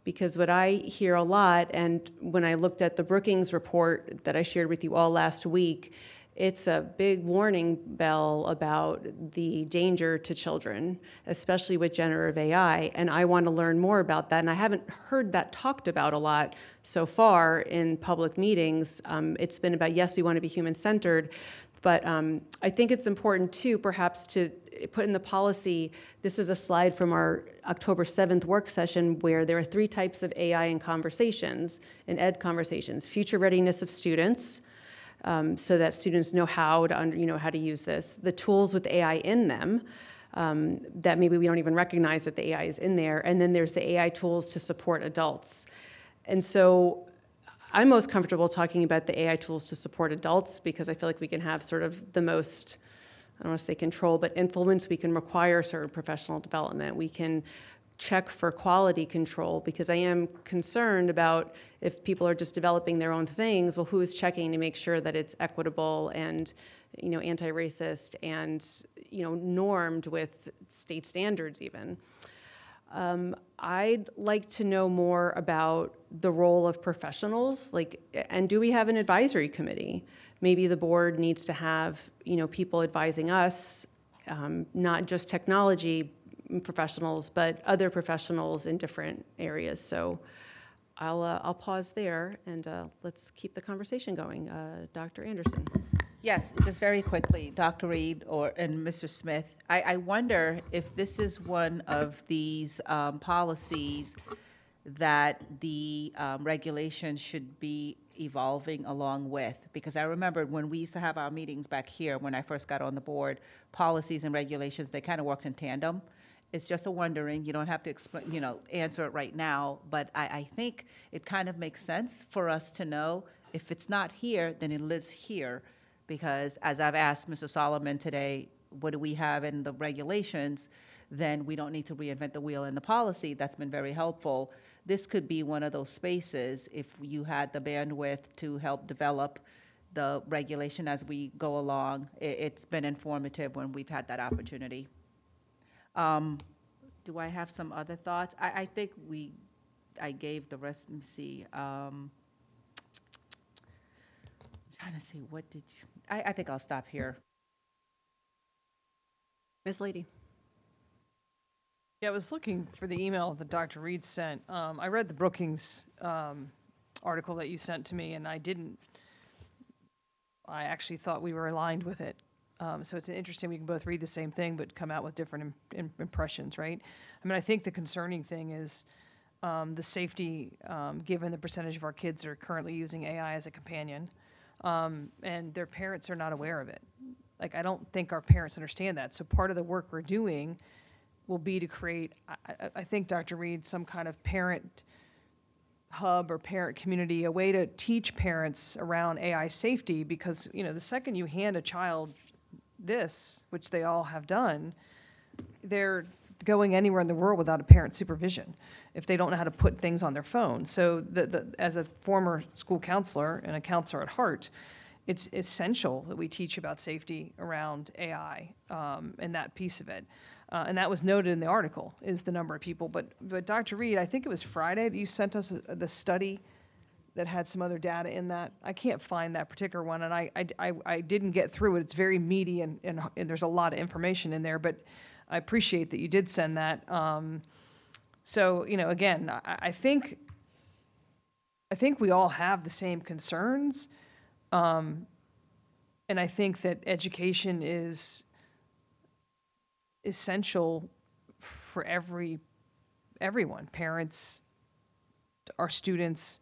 S1: Because what I hear a lot, and when I looked at the Brookings report that I shared with you all last week, it's a big warning bell about the danger to children, especially with generative AI. And I want to learn more about that. And I haven't heard that talked about a lot so far in public meetings. It's been about, yes, we want to be human-centered, but I think it's important too, perhaps, to put in the policy. This is a slide from our October 7th work session where there are 3 types of AI in conversations, in ed conversations: future readiness of students, so that students know how to use this; the tools with AI in them, that maybe we don't even recognize that the AI is in there; and then there's the AI tools to support adults. And so I'm most comfortable talking about the AI tools to support adults because I feel like we can have sort of the most, I don't want to say control, but influence. We can require certain professional development. We can check for quality control, because I am concerned about if people are just developing their own things, well, who is checking to make sure that it's equitable and, anti-racist and, normed with state standards even. I'd like to know more about the role of professionals, and do we have an advisory committee? Maybe the board needs to have, people advising us, not just technology professionals, but other professionals in different areas. So I'll pause there, and let's keep the conversation going. Dr. Anderson.
S6: Yes, just very quickly, Dr. Reed and Mr. Smith, I wonder if this is one of these policies that the regulation should be evolving along with. Because I remember when we used to have our meetings back here, when I first got on the board, policies and regulations, they kind of worked in tandem. It's just a wondering. You don't have to explain, answer it right now, but I think it kind of makes sense for us to know if it's not here, then it lives here. Because as I've asked Mr. Solomon today, what do we have in the regulations? Then we don't need to reinvent the wheel in the policy. That's been very helpful. This could be one of those spaces if you had the bandwidth to help develop the regulation as we go along. It's been informative when we've had that opportunity. Do I have some other thoughts? I think we I gave the rest, let me see. Trying to see, what did you, I think I'll stop here.
S2: Ms. Lady.
S9: Yeah, I was looking for the email that Dr. Reed sent. I read the Brookings article that you sent to me, and I actually thought we were aligned with it. So it's interesting, we can both read the same thing, but come out with different impressions, right? I mean, I think the concerning thing is the safety, given the percentage of our kids that are currently using AI as a companion, and their parents are not aware of it. Like, I don't think our parents understand that. So part of the work we're doing will be to create, I think, Dr. Reed, some kind of parent hub or parent community, a way to teach parents around AI safety, because, the second you hand a child this, which they all have done, they're going anywhere in the world without a parent supervision if they don't know how to put things on their phone. So as a former school counselor and a counselor at heart, it's essential that we teach about safety around AI, and that piece of it. And that was noted in the article, is the number of people. But Dr. Reed, I think it was Friday that you sent us the study that had some other data in that. I can't find that particular one, and I didn't get through it. It's very meaty, and there's a lot of information in there, but I appreciate that you did send that. So, again, I think we all have the same concerns, and I think that education is essential for everyone, parents, our students,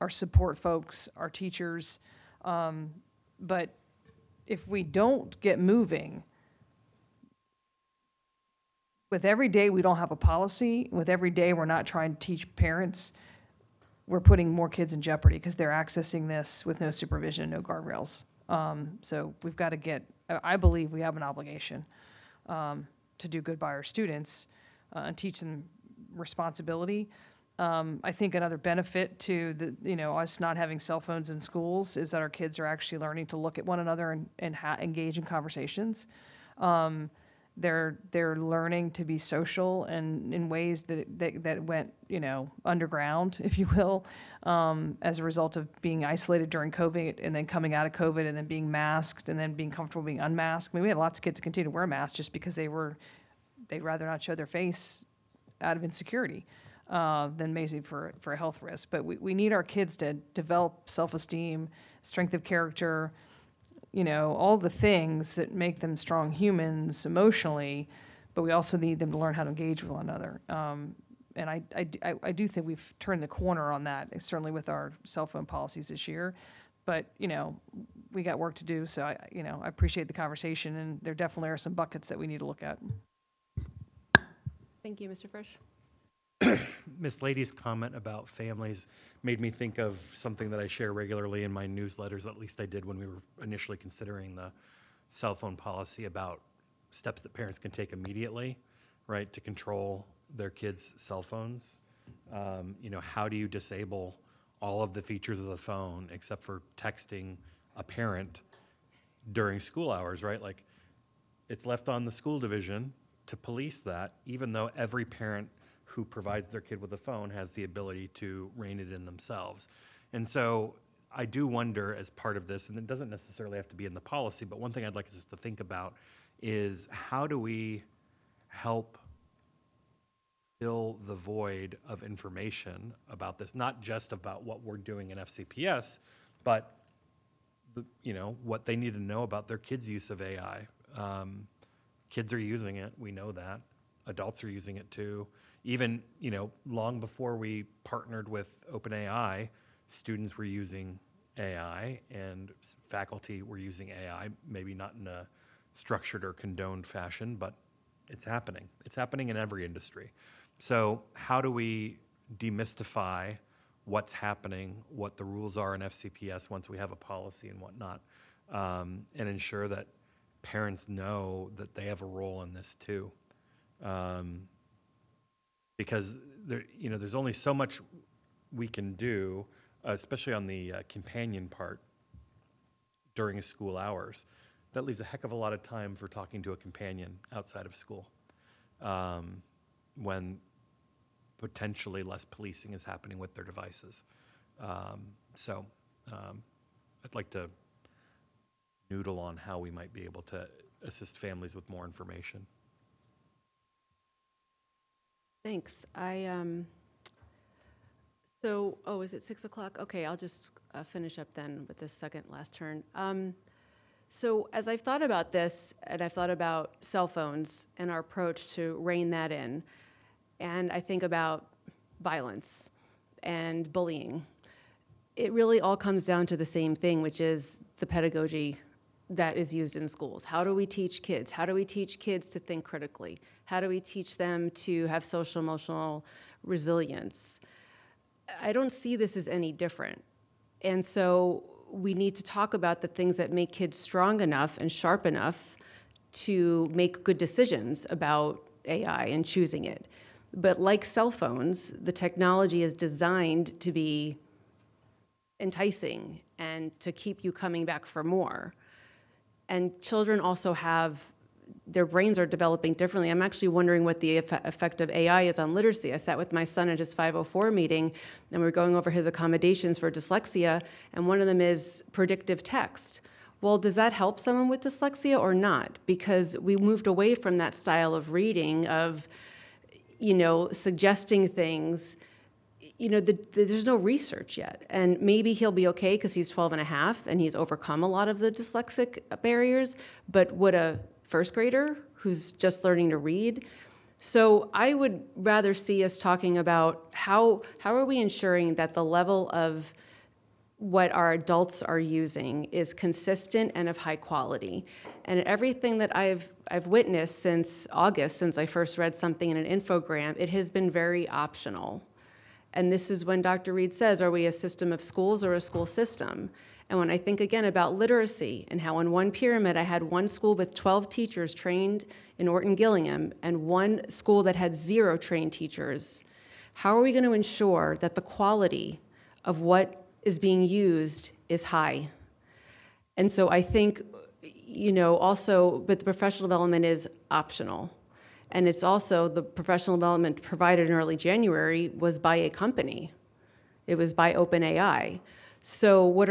S9: our support folks, our teachers. But if we don't get moving, with every day we don't have a policy, with every day we're not trying to teach parents, we're putting more kids in jeopardy because they're accessing this with no supervision, no guardrails. So we've got to I believe we have an obligation to do good by our students and teach them responsibility. I think another benefit to us not having cell phones in schools is that our kids are actually learning to look at one another and engage in conversations. They're learning to be social and in ways that went underground, if you will, as a result of being isolated during COVID and then coming out of COVID and then being masked and then being comfortable being unmasked. I mean, we had lots of kids continue to wear masks just because they'd rather not show their face out of insecurity than maybe for a health risk. But we need our kids to develop self-esteem, strength of character, all the things that make them strong humans emotionally, but we also need them to learn how to engage with one another. And I do think we've turned the corner on that, certainly with our cell phone policies this year. But, we got work to do, so I appreciate the conversation, and there definitely are some buckets that we need to look at.
S2: Thank you, Mr. Frisch.
S3: Miss Lady's comment about families made me think of something that I share regularly in my newsletters, at least I did when we were initially considering the cell phone policy, about steps that parents can take immediately, right, to control their kids' cell phones. How do you disable all of the features of the phone except for texting a parent during school hours, right? Like, it's left on the school division to police that, even though every parent who provides their kid with a phone has the ability to rein it in themselves. And so I do wonder, as part of this, and it doesn't necessarily have to be in the policy, but one thing I'd like us to think about is, how do we help fill the void of information about this, not just about what we're doing in FCPS, but what they need to know about their kids' use of AI. Kids are using it, we know that. Adults are using it too. Even, long before we partnered with OpenAI, students were using AI and faculty were using AI, maybe not in a structured or condoned fashion, but it's happening. It's happening in every industry. So how do we demystify what's happening, what the rules are in FCPS once we have a policy and whatnot, and ensure that parents know that they have a role in this too? Because there's only so much we can do, especially on the companion part during school hours. That leaves a heck of a lot of time for talking to a companion outside of school, when potentially less policing is happening with their devices. So I'd like to noodle on how we might be able to assist families with more information.
S1: Thanks. Is it 6 o'clock? Okay, I'll just finish up then with this second last turn. So as I've thought about this, and I've thought about cell phones and our approach to rein that in, and I think about violence and bullying, it really all comes down to the same thing, which is the pedagogy that is used in schools. How do we teach kids? How do we teach kids to think critically? How do we teach them to have social emotional resilience? I don't see this as any different. And so we need to talk about the things that make kids strong enough and sharp enough to make good decisions about AI and choosing it. But like cell phones, the technology is designed to be enticing and to keep you coming back for more. And children also their brains are developing differently. I'm actually wondering what the effect of AI is on literacy. I sat with my son at his 504 meeting, and we were going over his accommodations for dyslexia, and one of them is predictive text. Well, does that help someone with dyslexia or not? Because we moved away from that style of reading, of, suggesting things. There's no research yet. And maybe he'll be okay because he's 12 and a half and he's overcome a lot of the dyslexic barriers, but would a first grader who's just learning to read? So I would rather see us talking about how are we ensuring that the level of what our adults are using is consistent and of high quality. And everything that I've witnessed since August, since I first read something in an infogram, it has been very optional. And this is when Dr. Reed says, are we a system of schools or a school system? And when I think again about literacy and how on one pyramid I had one school with 12 teachers trained in Orton-Gillingham and one school that had 0 trained teachers, how are we going to ensure that the quality of what is being used is high? And so I think, also, but the professional development is optional. And it's also the professional development provided in early January was by a company. It was by OpenAI. So what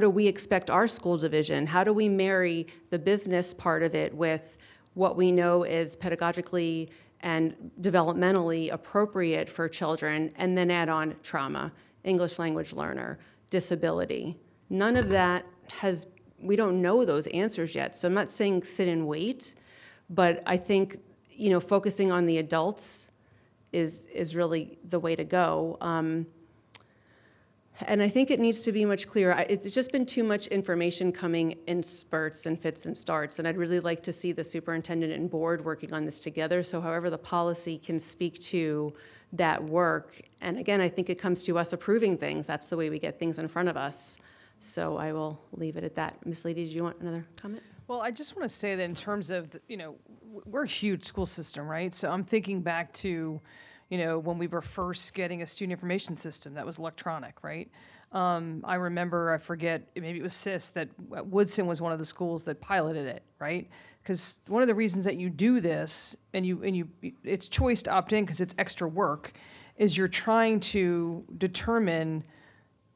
S1: do we expect our school division? How do we marry the business part of it with what we know is pedagogically and developmentally appropriate for children, and then add on trauma, English language learner, disability? None of that we don't know those answers yet. So I'm not saying sit and wait, but I think focusing on the adults is really the way to go. And I think it needs to be much clearer. It's just been too much information coming in spurts and fits and starts, and I'd really like to see the superintendent and board working on this together, so however the policy can speak to that work. And again, I think it comes to us approving things. That's the way we get things in front of us. So I will leave it at that. Ms. Leedy, do you want another comment?
S9: Well, I just want to say that in terms of, we're a huge school system, right? So I'm thinking back to, when we were first getting a student information system that was electronic, right? I remember, I forget, maybe it was SIS, that Woodson was one of the schools that piloted it, right? Because one of the reasons that you do this, and it's choice to opt in because it's extra work, is you're trying to determine.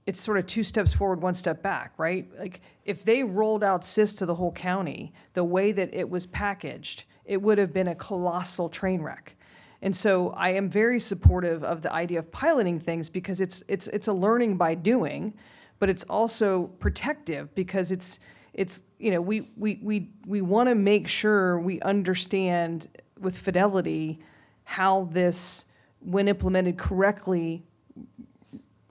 S9: It's sort of 2 steps forward, 1 step back, right? Like if they rolled out SIS to the whole county, the way that it was packaged, it would have been a colossal train wreck. And so I am very supportive of the idea of piloting things because it's a learning by doing, but it's also protective because we want to make sure we understand with fidelity how this, when implemented correctly,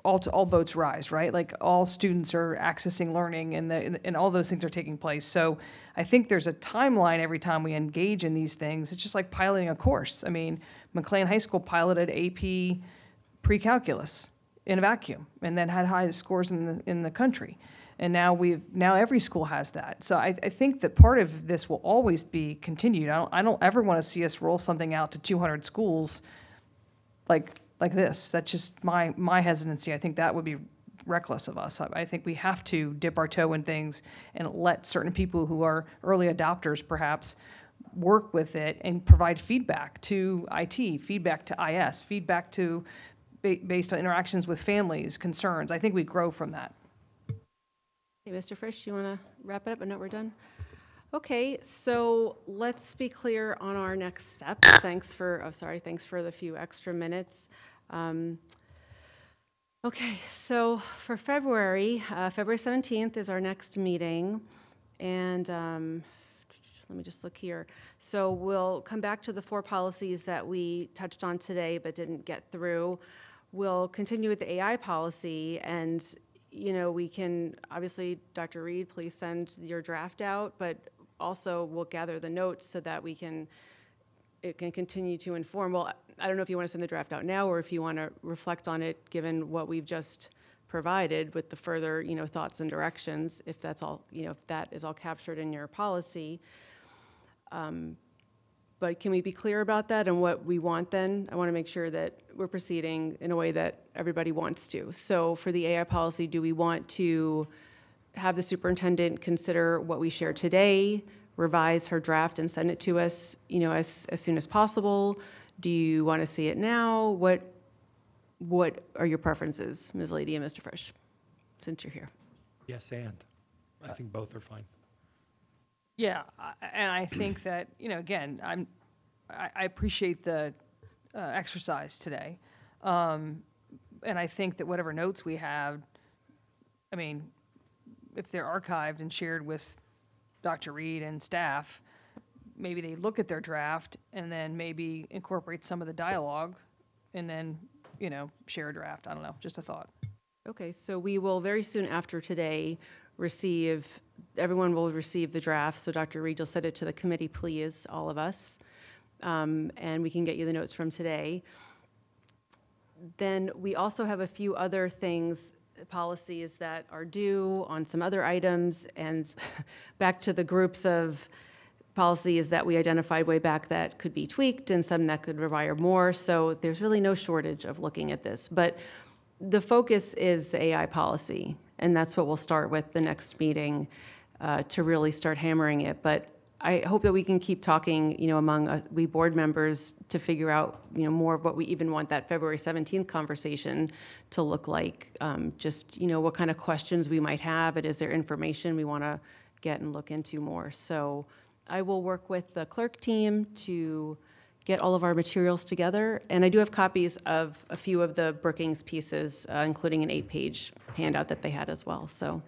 S9: all boats rise, right? Like all students are accessing learning and all those things are taking place. So I think there's a timeline every time we engage in these things. It's just like piloting a course. I mean, McLean High School piloted AP pre-calculus in a vacuum and then had high scores in the country. And now every school has that. So I think that part of this will always be continued. I don't ever want to see us roll something out to 200 schools like this. That's just my hesitancy. I think that would be reckless of us. I think we have to dip our toe in things and let certain people who are early adopters perhaps work with it and provide feedback to IT, feedback to IS, feedback to based on interactions with families, concerns. I think we grow from that.
S1: Hey, Mr. Frisch, you want to wrap it up? No, we're done. Okay, so let's be clear on our next steps. Thanks for the few extra minutes. Okay, so for February 17th is our next meeting, and let me just look here. So we'll come back to the 4 policies that we touched on today but didn't get through. We'll continue with the AI policy, and we can, obviously, Dr. Reed, please send your draft out, but also we'll gather the notes so that it can continue to inform. Well, I don't know if you want to send the draft out now or if you want to reflect on it given what we've just provided with the further, thoughts and directions, if that's all, if that is all captured in your policy. But can we be clear about that and what we want then? I want to make sure that we're proceeding in a way that everybody wants to. So for the AI policy, do we want to have the superintendent consider what we shared today, revise her draft and send it to us, as soon as possible? Do you want to see it now? What are your preferences, Ms. Lady and Mr. Frisch, since you're here?
S3: Yes, and I think both are fine.
S9: Yeah, and I think that, again, I appreciate the exercise today. And I think that whatever notes we have, I mean, if they're archived and shared with Dr. Reed and staff, maybe they look at their draft and then maybe incorporate some of the dialogue and then, share a draft. I don't know, just a thought.
S1: Okay, so we will very soon after today everyone will receive the draft. So Dr. Reed, you'll send it to the committee, please, all of us. And we can get you the notes from today. Then we also have a few other things, policies that are due on some other items, and back to the groups of policies that we identified way back that could be tweaked and some that could require more. So there's really no shortage of looking at this. But the focus is the AI policy, and that's what we'll start with the next meeting to really start hammering it. But I hope that we can keep talking, among us, we board members, to figure out, more of what we even want that February 17th conversation to look like. Just, what kind of questions we might have, and is there information we want to get and look into more. So I will work with the clerk team to get all of our materials together. And I do have copies of a few of the Brookings pieces, including an 8-page handout that they had as well. So,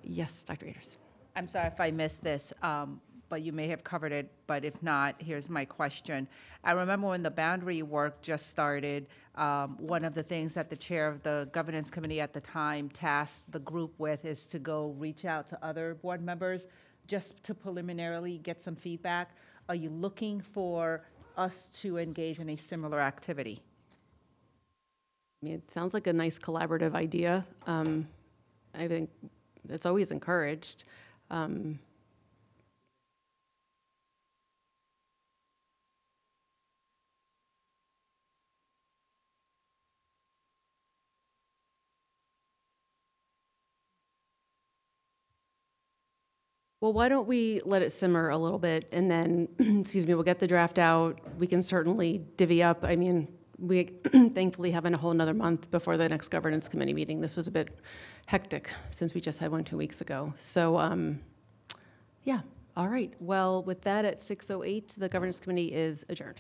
S1: yes, Dr. Aders.
S6: I'm sorry if I missed this, but you may have covered it, but if not, here's my question. I remember when the boundary work just started, one of the things that the chair of the governance committee at the time tasked the group with is to go reach out to other board members just to preliminarily get some feedback. Are you looking for us to engage in a similar activity?
S1: I mean, it sounds like a nice collaborative idea. I think it's always encouraged. Well, why don't we let it simmer a little bit, and then, we'll get the draft out. We can certainly divvy up. I mean, we thankfully have a whole another month before the next governance committee meeting. This was a bit hectic since we just had one 2 weeks ago. So, yeah, all right. Well, with that, at 6:08, the governance committee is adjourned.